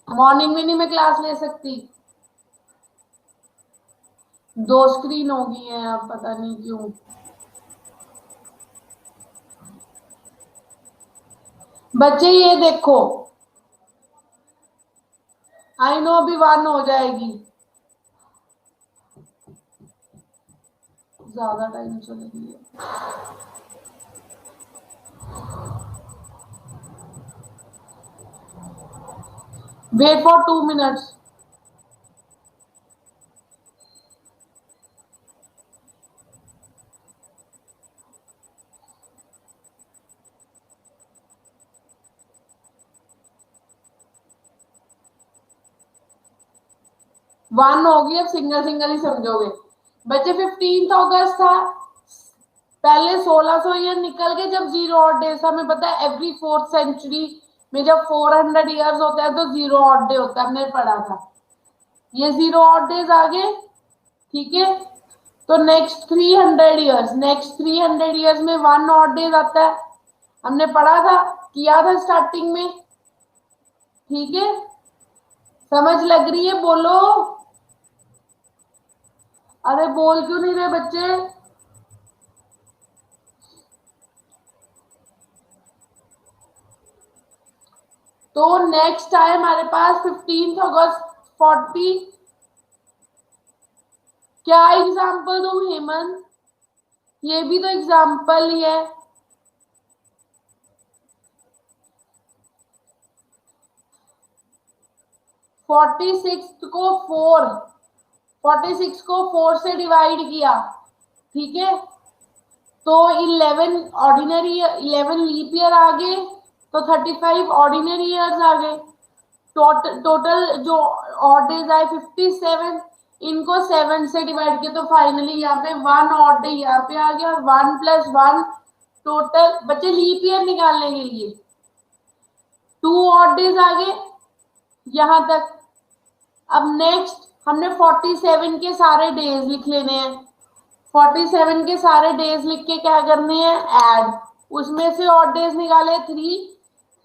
मॉर्निंग में नहीं मैं क्लास ले सकती। दो स्क्रीन हो गई है अब पता नहीं क्यों। बच्चे ये देखो, आई नो अभी 1 हो जाएगी। ज्यादा टाइम चलेगी। Wait for 2 minutes. 1 होगी, अब सिंगल सिंगल ही समझोगे। बच्चे 15 अगस्त था, पहले 1600 ईयर निकल के जब जीरो ऑड डेज था। हमें पता है एवरी 4th सेंचुरी में जब 400 ईयर्स होता है तो जीरो ऑड डे होता है, हमने पढ़ा था। ये जीरो ऑड डेज आ गए, ठीक है। तो नेक्स्ट 300 ईयर्स में 1 ऑड डेज आता है, हमने पढ़ा था, किया था स्टार्टिंग में, ठीक है। समझ लग रही है? बोलो। अरे बोल क्यों नहीं रहे बच्चे? तो नेक्स्ट आए हमारे पास 15 अगस्त 40। क्या एग्जाम्पल दूं हेमंत? ये भी तो एग्जाम्पल ही है। 46 से डिवाइड किया, ठीक है। तो 11 लीप ईयर आ गए, तो 35 ऑर्डिनरी ईयर्स आ गए। टोटल जो ऑड डेज आए 57। इनको 7 से डिवाइड किया, तो फाइनली यहाँ पे 1 ऑड डे यहाँ पे आ गया, और 1+1 टोटल। बच्चे लीप ईयर निकालने के लिए 2 ऑड डेज आ गए यहां तक। अब नेक्स्ट हमने 47 के सारे डेज लिख लेने हैं। 47 के सारे डेज लिख के क्या करने हैं? ऐड। उसमें से ऑड डेज निकाले 3,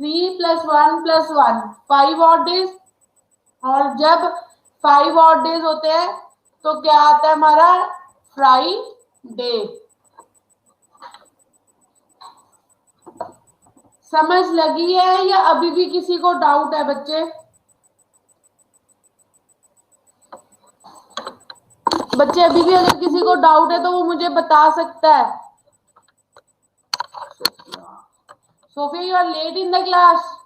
3+1+1 5 ऑड डेज। और जब 5 ऑड डेज होते हैं तो क्या आता है हमारा? फ्राइडे। समझ लगी है या अभी भी किसी को डाउट है बच्चे? बच्चे अभी भी अगर किसी को डाउट है तो वो मुझे बता सकता है। Sophia, you are late in the class.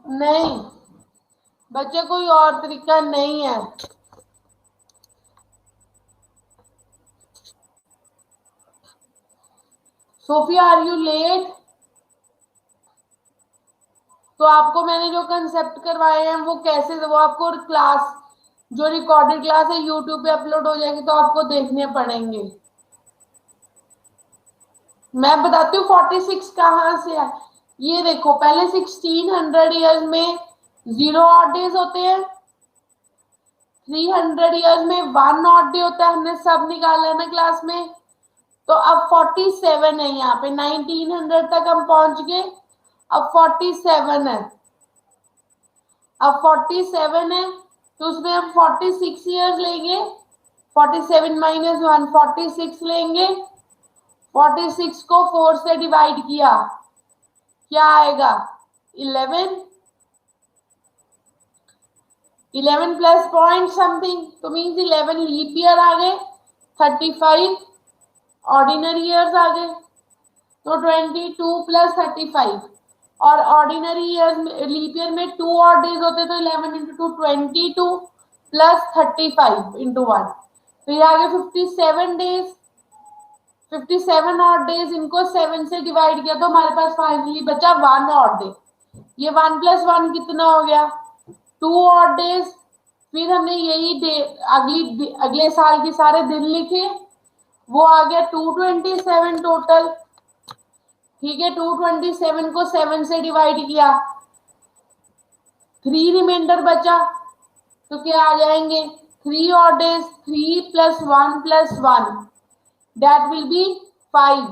नहीं बच्चे, कोई और तरीका नहीं है। Sophia, are you late? तो आपको मैंने जो कंसेप्ट करवाए हैं वो कैसे, वो आपको क्लास, जो रिकॉर्डेड क्लास है यूट्यूब पे अपलोड हो जाएगी तो आपको देखने पड़ेंगे। मैं बताती हूँ 46 कहाँ से है। ये देखो, पहले 1600 ईयर्स में जीरो ऑड डेज होते हैं, 300 ईयर्स में 1 ऑड डे होता है, हमने सब निकाला है ना क्लास में। तो अब 47 है, यहाँ पे 1900 तक हम पहुंच गए। अब 47 है, अब 47 है, तो उसमें हम 46 ईयर्स लेंगे। 47 - 1 46 लेंगे। 46 को 4 से डिवाइड किया, क्या आएगा? 11। 11 प्लस पॉइंट समथिंग, तो मीन्स 11 लीप ईयर आ गए, 35 ऑर्डिनरी ईयर्स आ गए, तो 22 प्लस 35। और ऑर्डिनरी ईयर लीप ईयर में 2 और डेज होते, तो 11 इंटू टू 22 प्लस 35 इंटू 1, तो ये आ गए 57 डेज। 57 और डेज, इनको 7 से डिवाइड किया तो हमारे पास फाइनली बचा 1 और डे। ये 1 प्लस 1 कितना हो गया, 2 और डेज। फिर हमने यही डे अगले साल के सारे दिन लिखे, वो आ गया 227 टोटल। ठीक है, 227 को 7 से डिवाइड किया, 3 रिमाइंडर बचा, तो क्या आ जाएंगे 3 और days, 3 plus 1 plus 1, that will be 5।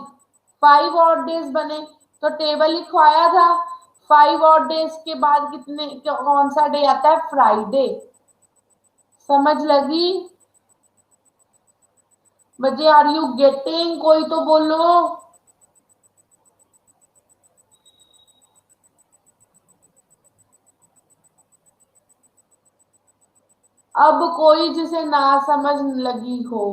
5 और डेज बने, तो टेबल लिखवाया था, 5 और डेज के बाद कितने, कौन सा डे आता है, फ्राइडे। समझ लगी बच्चे, आर यू गेटिंग, कोई तो बोलो। अब कोई जिसे ना समझ लगी हो।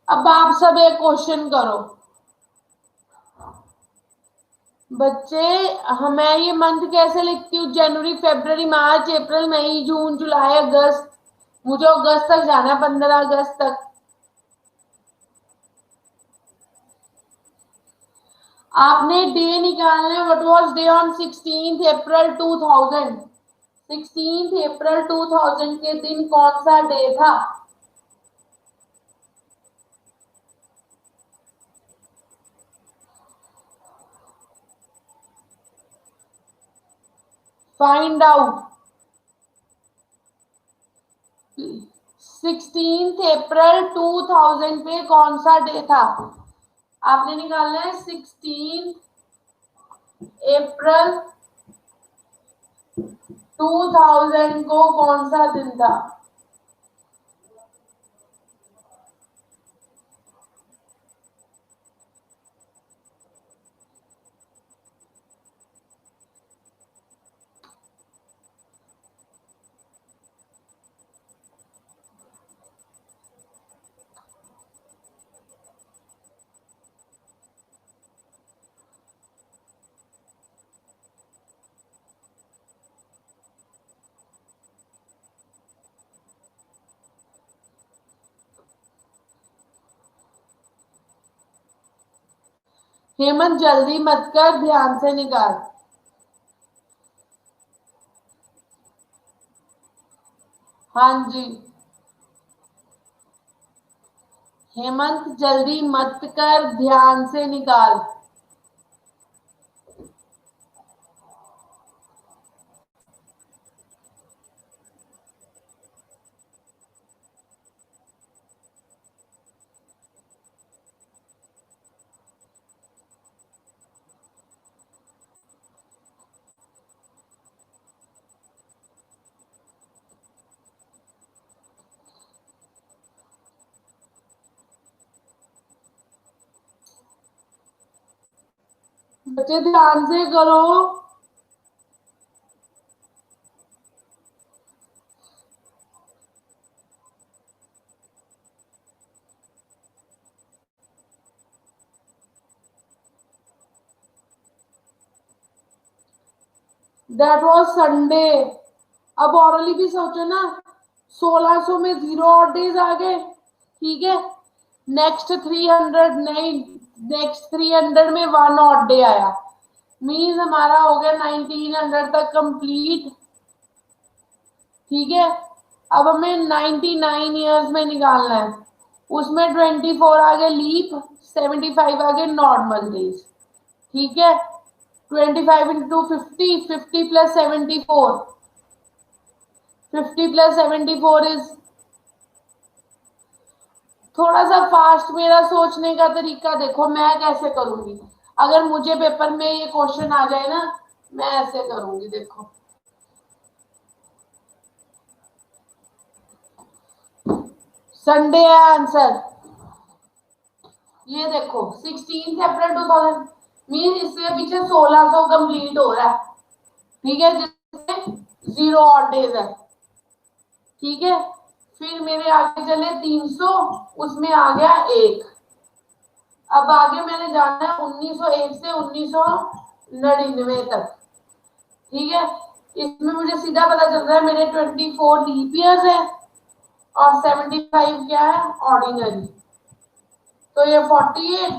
अब आप सब एक क्वेश्चन करो बच्चे, मैं ये मंथ कैसे लिखती हूँ, जनवरी फरवरी मार्च अप्रैल मई जून जुलाई अगस्त, मुझे अगस्त तक जाना है, 15 अगस्त तक। आपने डे निकालने, व्हाट वाज डे ऑन 16 अप्रैल 2000, 16 अप्रैल 2000 के दिन कौन सा डे था। Find out. 16 अप्रैल 2000 पे कौन सा डे था, आपने निकालना है 16 अप्रैल 2000 को कौन सा दिन था। हेमंत जल्दी मत कर, ध्यान से निकाल। हाँ जी, हेमंत जल्दी मत कर, ध्यान से निकाल। बच्चे ध्यान से करो। That was Sunday. अब औरली भी सोचो ना, 1600 में 0 और डेज आ गए, ठीक है। नेक्स्ट 300 नहीं, नेक्स्ट 300 में 1 और डे आया, मीन्स हमारा हो गया 1900 तक कंप्लीट। ठीक है, अब हमें 99 ईयर्स में निकालना है, उसमें 24 आ गए लीप, 75 आ गए नॉर्मल डेज। ठीक है, 25 इंटू 50, 50 प्लस 74, 50 प्लस 74 इज, थोड़ा सा फास्ट मेरा सोचने का तरीका देखो, मैं कैसे करूंगी। अगर मुझे पेपर में ये क्वेश्चन आ जाए ना, मैं ऐसे करूंगी, देखो। संडे है आंसर, ये देखो 16 अप्रैल 2000 मीन इससे पीछे 1600 कंप्लीट हो रहा है, ठीक है, जिसमें 0 ऑड डेज है, ठीक है। फिर मेरे आगे चले 300, उसमें आ गया 1। अब आगे मैंने जाना है 1901 से 1999 तक, ठीक है। इसमें मुझे सीधा पता चल रहा है मेरे 24 लीप ईयर्स है और 75 क्या है ऑर्डिनरी। तो ये 48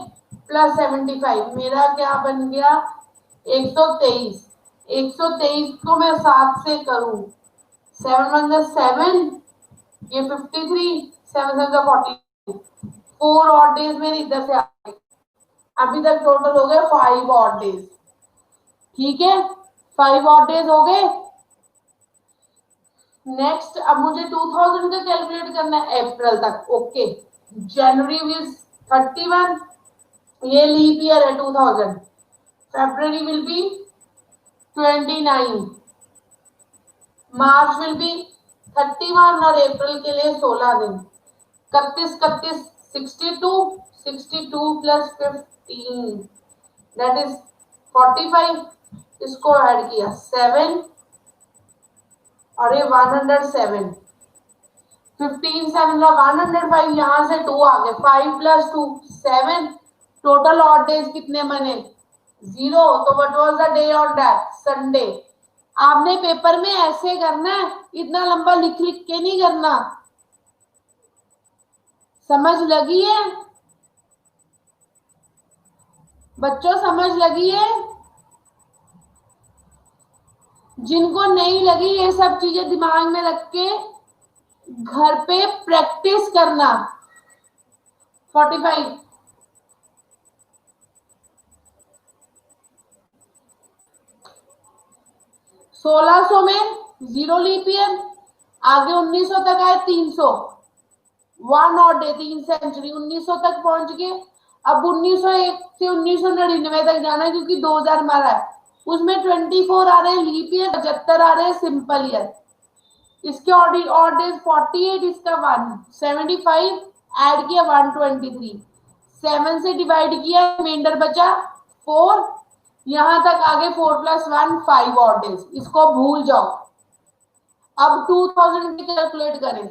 प्लस 75 मेरा क्या बन गया 123। 123 को मैं 7 से करूं, 7 × 1 = 7, ये 53, 7 × 40, 4 ऑड डेज मेरे इधर से आ गए। अभी तक टोटल हो गए 5 ऑड डेज, ठीक है, 5 ऑड डेज हो गए। नेक्स्ट अब मुझे 2000 का कैलकुलेट करना है अप्रैल तक, ओके। जनवरी विल 31, ये लीप ईयर है 2000। February will be 29, March will be 31 और अप्रैल के लिए 16 दिन। 31 31 62, 62 प्लस 15 दैट इज 45, इसको ऐड किया 7 और ये 107, 15 7 105, यहां से 2 आ गए, 5 + 2 7, टोटल ऑड डेज कितने बने 0। तो what was the day on that Sunday. आपने पेपर में ऐसे करना है, इतना लंबा लिख लिख के नहीं करना, समझ लगी है बच्चों, समझ लगी है। जिनको नहीं लगी ये सब चीजें दिमाग में रख के घर पे प्रैक्टिस करना। 45, 1600 में 0 लीप ईयर, आगे 1900 तक आए 300, 1 और डे 3 सेंचुरी, 1900 तक पहुंच गए। अब 1901 से 1999 तक जाना है क्योंकि 2000 मारा है, उसमें 24 आ रहे हैं लीप ईयर, 75 आ रहे हैं सिंपल ईयर। इसके ऑड डेज 48, इसका 1 75 ऐड किया 123, 7 से डिवाइड किया रिमाइंडर बचा 4, यहां तक आगे 4 + 1 5 ऑड डेज, इसको भूल जाओ। अब 2000 की कैलकुलेट करें,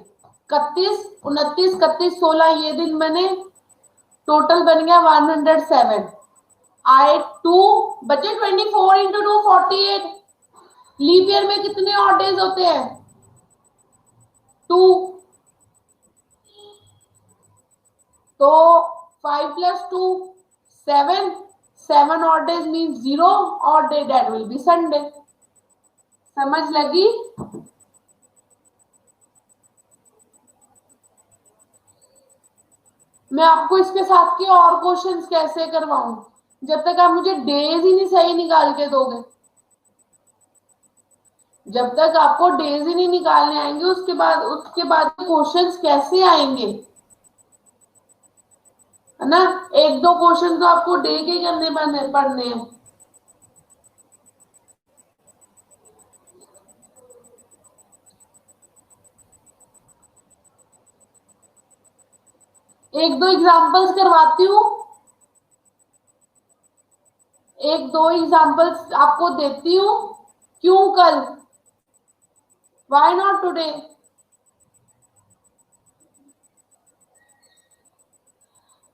31 29 31 16 ये दिन बने, टोटल बन गया 107, आए 2 बचे 24 × 2 48। लीप ईयर में कितने ऑड डेज होते हैं 2, तो 5 + 2 7, 7 odd days means 0 odd day, that will be Sunday। समझ लगी। मैं आपको इसके साथ के और क्वेश्चंस कैसे करवाऊं, जब तक आप मुझे डेज ही नहीं सही निकाल के दोगे, जब तक आपको डेज ही नहीं निकालने आएंगे उसके बाद क्वेश्चंस कैसे आएंगे, है ना। एक दो क्वेश्चन तो आपको डे के करने पड़ने हैं। एक दो एग्जांपल्स करवाती हूँ, एक दो एग्जांपल्स आपको देती हूँ। क्यों कल, व्हाई नॉट टुडे।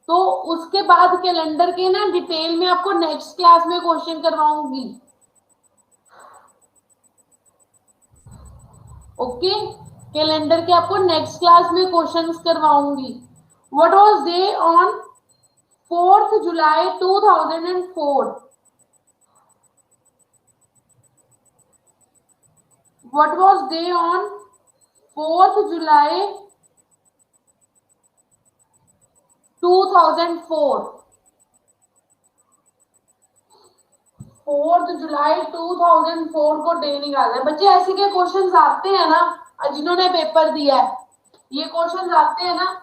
तो उसके बाद कैलेंडर के ना डिटेल में आपको नेक्स्ट क्लास में क्वेश्चन करवाऊंगी, ओके। कैलेंडर के आपको नेक्स्ट क्लास में क्वेश्चंस करवाऊंगी। What was day on 4th July 2004, what was day on 4th July 2004, 4th July 2004 को डे निकालना है बच्चे। ऐसे के क्वेश्चंस आते हैं ना, जिन्होंने पेपर दिया है ये क्वेश्चंस आते हैं ना।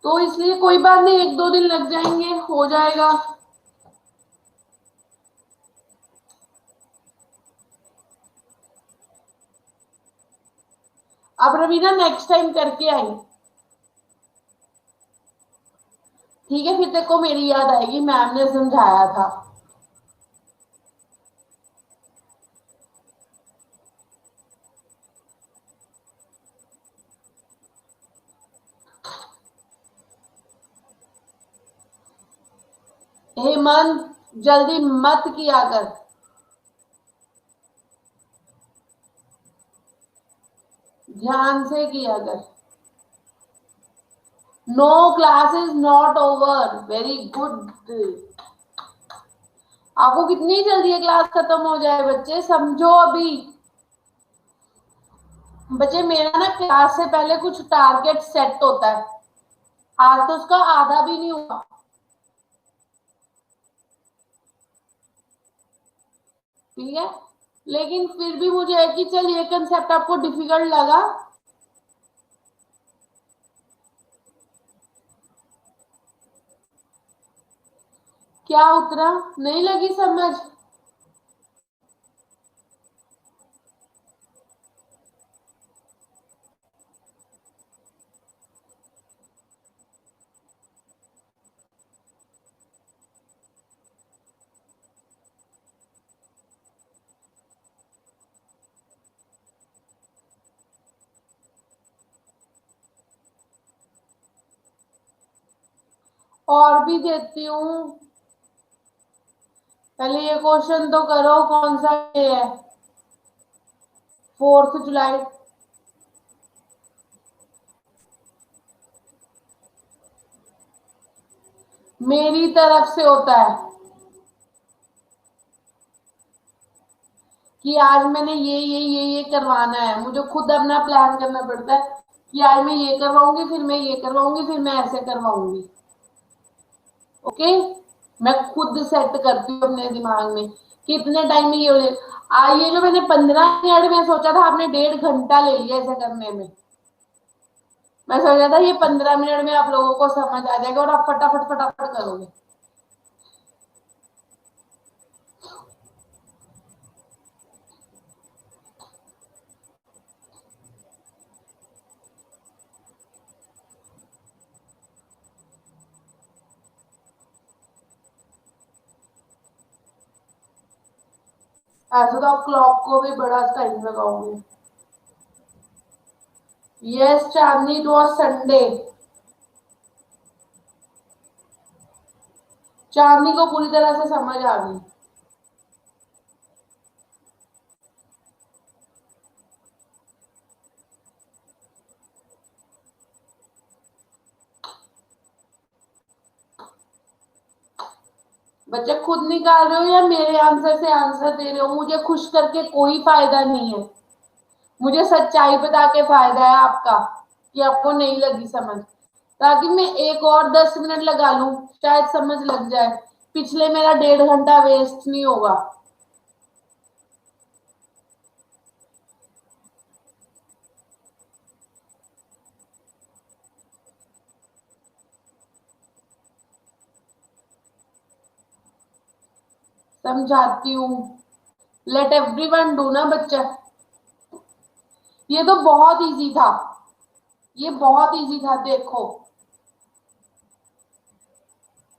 तो इसलिए कोई बात नहीं, एक दो दिन लग जाएंगे, हो जाएगा। अब रवीना नेक्स्ट टाइम करके आई, ठीक है? फिर तेरे को मेरी याद आएगी, मैम ने समझाया था। हेमंत जल्दी मत किया कर, ध्यान से किया कर। No class is not over, very good. आपको कितनी जल्दी ये क्लास खत्म हो जाए बच्चे, समझो अभी। बच्चे मेरा ना क्लास से पहले कुछ टारगेट सेट होता है, आज तो उसका आधा भी नहीं हुआ, ठीक है? लेकिन फिर भी मुझे है कि चल ये कंसेप्ट आपको डिफिकल्ट लगा, क्या उतरा, नहीं लगी समझ? और भी देती हूँ, पहले ये क्वेश्चन तो करो, कौन सा ये है? 4 जुलाई। मेरी तरफ से होता है कि आज मैंने ये करवाना है, मुझे खुद अपना प्लान करना पड़ता है कि आज मैं ये करवाऊंगी, फिर मैं ये करवाऊंगी, फिर मैं ऐसे करवाऊंगी। ओके, मैं खुद सेट करती हूँ अपने दिमाग में कि इतने टाइम में ये हो जाए। ये जो मैंने 15 मिनट में सोचा था, आपने 1.5 घंटा ले लिया ऐसा करने में। मैं सोचा था ये 15 मिनट में आप लोगों को समझ आ जाएगा और आप फटाफट फटाफट करोगे। ऐसा तो आप क्लॉक को भी बड़ा टाइम लगाओगे। Yes Chandni, it was Sunday. Chandni को पूरी तरह से समझ आ गई। बच्चे खुद निकाल रहे हो या मेरे आंसर से आंसर दे रहे हो? मुझे खुश करके कोई फायदा नहीं है, मुझे सच्चाई बता के फायदा है आपका कि आपको नहीं लगी समझ, ताकि मैं एक और 10 मिनट लगा लूं, शायद समझ लग जाए, पिछले मेरा 1.5 घंटा वेस्ट नहीं होगा। समझाती हूँ, लेट एवरीवन डू ना बच्चा। ये तो बहुत इजी था, ये बहुत इजी था, देखो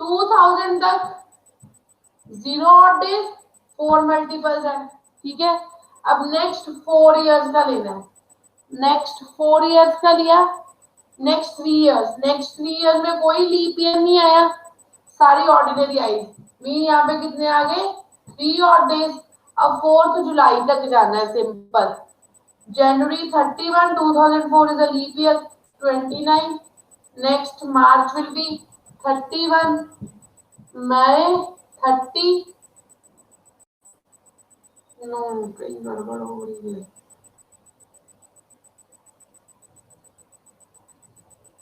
2000 तक 0 डेज 4 मल्टीपल्स है, ठीक है? अब नेक्स्ट 4 इयर्स का लेना है, नेक्स्ट 4 इयर्स का लिया, नेक्स्ट 3 इयर्स में कोई लीप ईयर नहीं आया, सारी ऑर्डिनरी आई, मीन यहाँ पे कितने आ गए? 3 और डेज। अब 4 जुलाई तक जाना है, सिंपल। जनवरी 31 2004 is a leap year, 29। Next March will be 31, मई 30। नो, कहीं गड़बड़ हो रही है।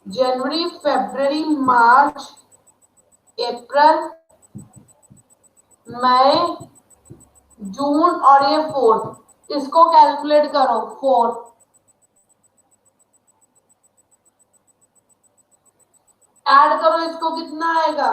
जनवरी, फेब्रवरी, मार्च, अप्रैल, मई, जून और ये 4, इसको कैलकुलेट करो। 4 ऐड करो, इसको कितना आएगा?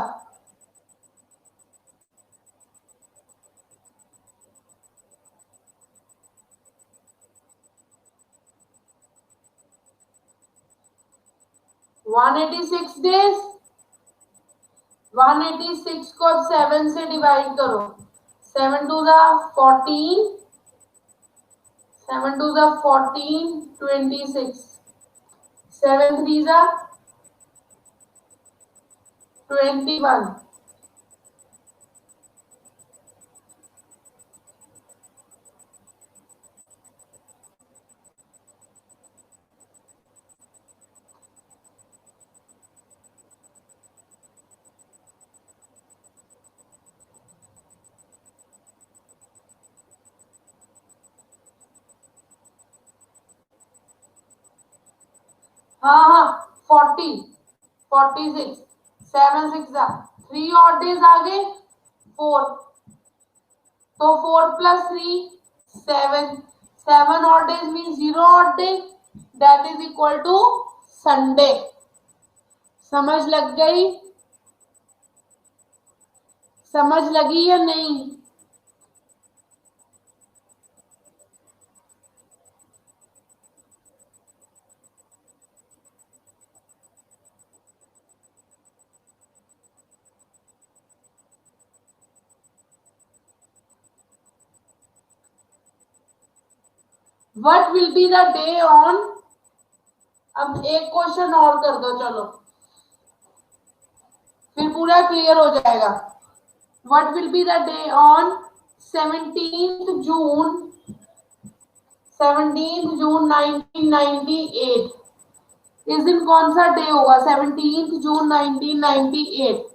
186 डेज, 186 को अब 7 से डिवाइड करो, 7 two the 14, 7 two the 14, 26, 7 three the 21, हाँ हाँ 40, 46, 7 6 3 और डेज आ गए 4, तो 4 प्लस 3 7, 7 और डेज मीन 0 और day, that is equal to Sunday. समझ लग गई? समझ लगी या नहीं? What will be the day on, अब एक क्वेश्चन और कर दो चलो, फिर पूरा क्लियर हो जाएगा। What will be the day on 17th June, 17th June 1998, इस दिन कौन सा डे होगा 17th June 1998?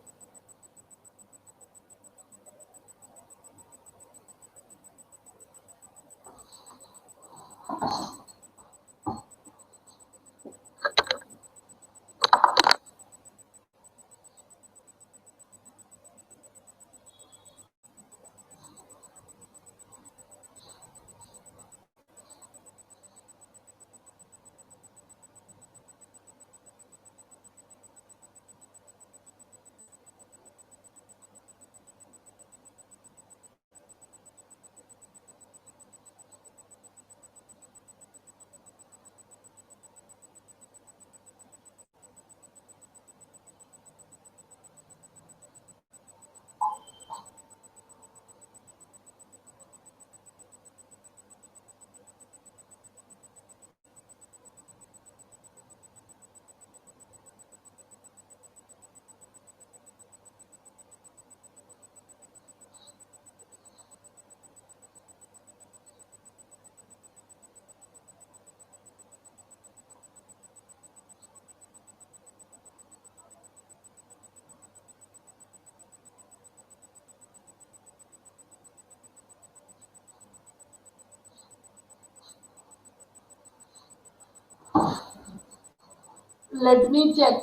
Let me check.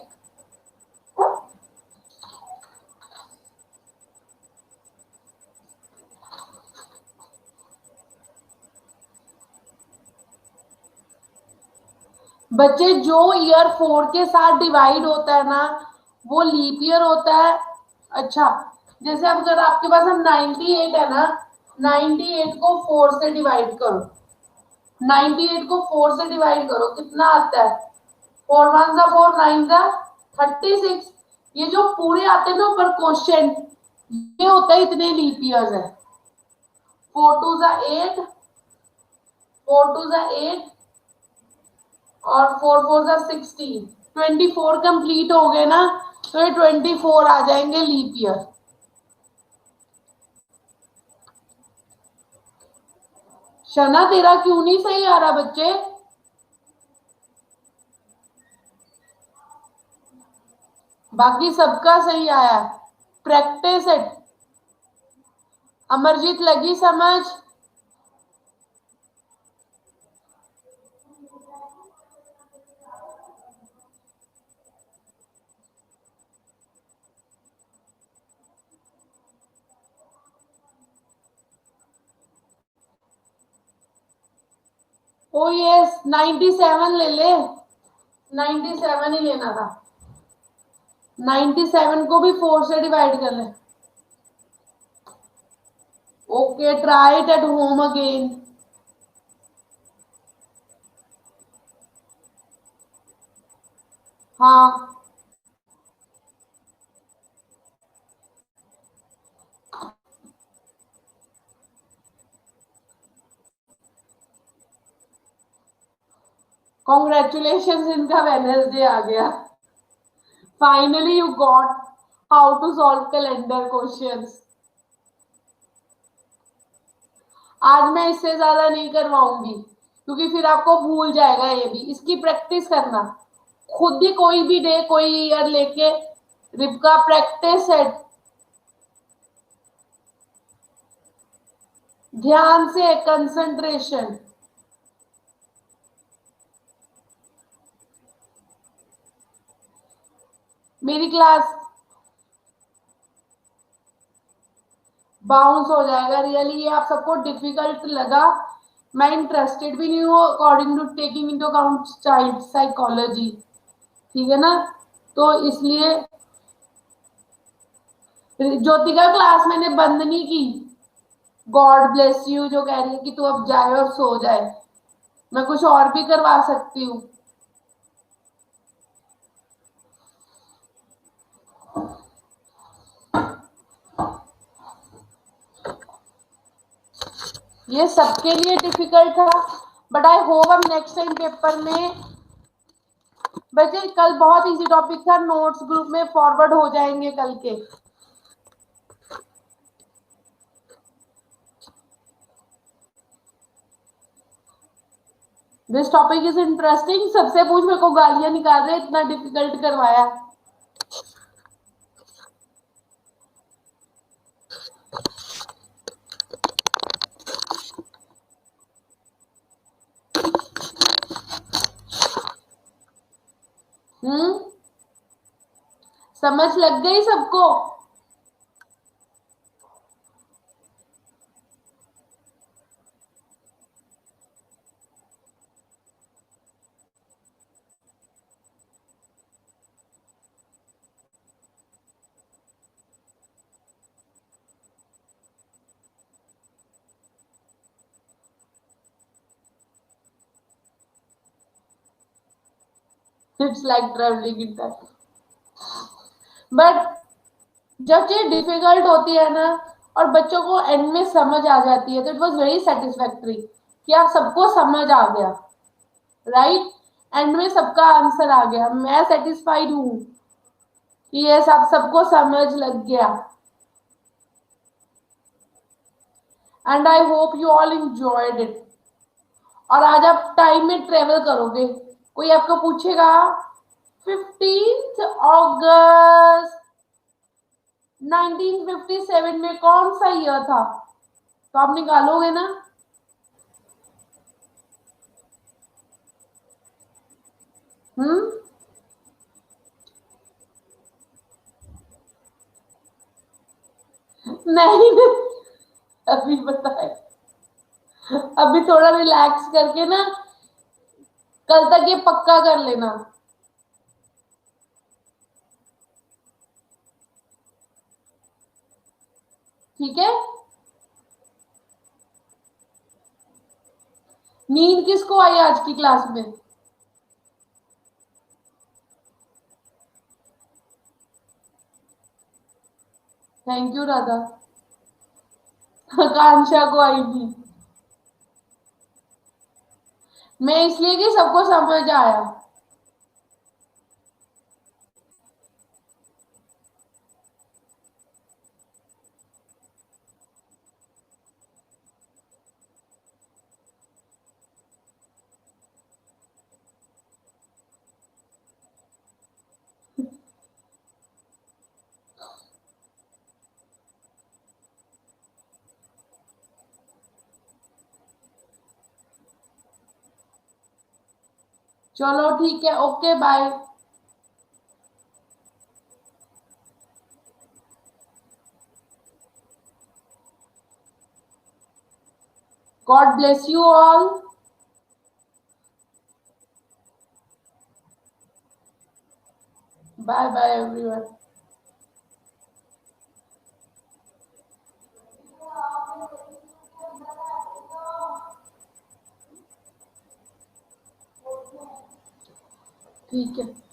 बच्चे जो ईयर 4 के साथ डिवाइड होता है ना वो लीप ईयर होता है। अच्छा, जैसे अगर आपके पास हम 98 है ना, 98 को 4 से डिवाइड करो, 98 को 4 से डिवाइड करो, कितना आता है? 4 1 जा 4, 9 जा 36। ये जो पूरे आते हैं ना ऊपर क्वेश्चन, ये होता है इतने लीप ईयर्स है। 4 2 जा 8, 4 2 जा 8 और 4 4 जा 16, 24 कंप्लीट हो गए ना, तो ये 24 आ जाएंगे लीप ईयर। शना तेरा क्यों नहीं सही आ रहा बच्चे? बाकी सबका सही आया। Practice it. अमरजीत लगी समझ? ओ यस, 97 ले ले, 97 ही लेना था। 97 को भी 4 से डिवाइड कर ले। Okay, try it at home again. हाँ, कॉन्ग्रेचुलेशन, इनका वेडनेसडे आ गया। Finally you got how to solve calendar questions. आज मैं इससे ज्यादा नहीं करवाऊंगी क्योंकि फिर आपको भूल जाएगा ये भी। इसकी प्रैक्टिस करना खुद ही, कोई भी डे कोई ईयर लेके। रिबका प्रैक्टिस है, ध्यान से, कंसंट्रेशन। मेरी क्लास बाउंस हो जाएगा रियली। ये आप सबको डिफिकल्ट लगा, मैं इंटरेस्टेड भी नहीं हूँ according to taking into account child psychology, ठीक है ना। तो इसलिए ज्योतिका क्लास मैंने बंद नहीं की। गॉड ब्लेस यू जो कह रही है कि तू अब जाए और सो जाए, मैं कुछ और भी करवा सकती हूँ। ये सबके लिए डिफिकल्ट था, बट आई होप हम नेक्स्ट टाइम पेपर में, बच्चे कल बहुत इजी टॉपिक था, नोट्स ग्रुप में फॉरवर्ड हो जाएंगे कल के। This topic is interesting. सबसे पूछ, मेरे को गालियां निकाल रहे, इतना डिफिकल्ट करवाया। समझ लग गई सबको? It's like travelling in time. But जब चीज डिफिकल्ट होती है ना और बच्चों को एंड में समझ आ जाती है, तो इट वॉज वेरी सेटिस्फैक्ट्री कि आप सबको समझ आ गया, राइट। एंड में सबका आंसर आ गया, मैं सेटिस्फाइड हूं कि ये सब सबको समझ लग गया। And I hope you all enjoyed it. और आज आप टाइम में ट्रेवल करोगे। कोई आपको पूछेगा 15 अगस्त 1957 में कौन सा ईयर था, तो आप निकालोगे ना। हम्म। नहीं नहीं, अभी बताए, अभी थोड़ा रिलैक्स करके ना, कल तक ये पक्का कर लेना, ठीक है। नींद किसको आई आज की क्लास में? Thank you Radha. आकांक्षा को आई थी, मैं इसलिए कि सबको समझ आया। चलो ठीक है, okay bye. God bless you all. Bye bye everyone. ठीक है।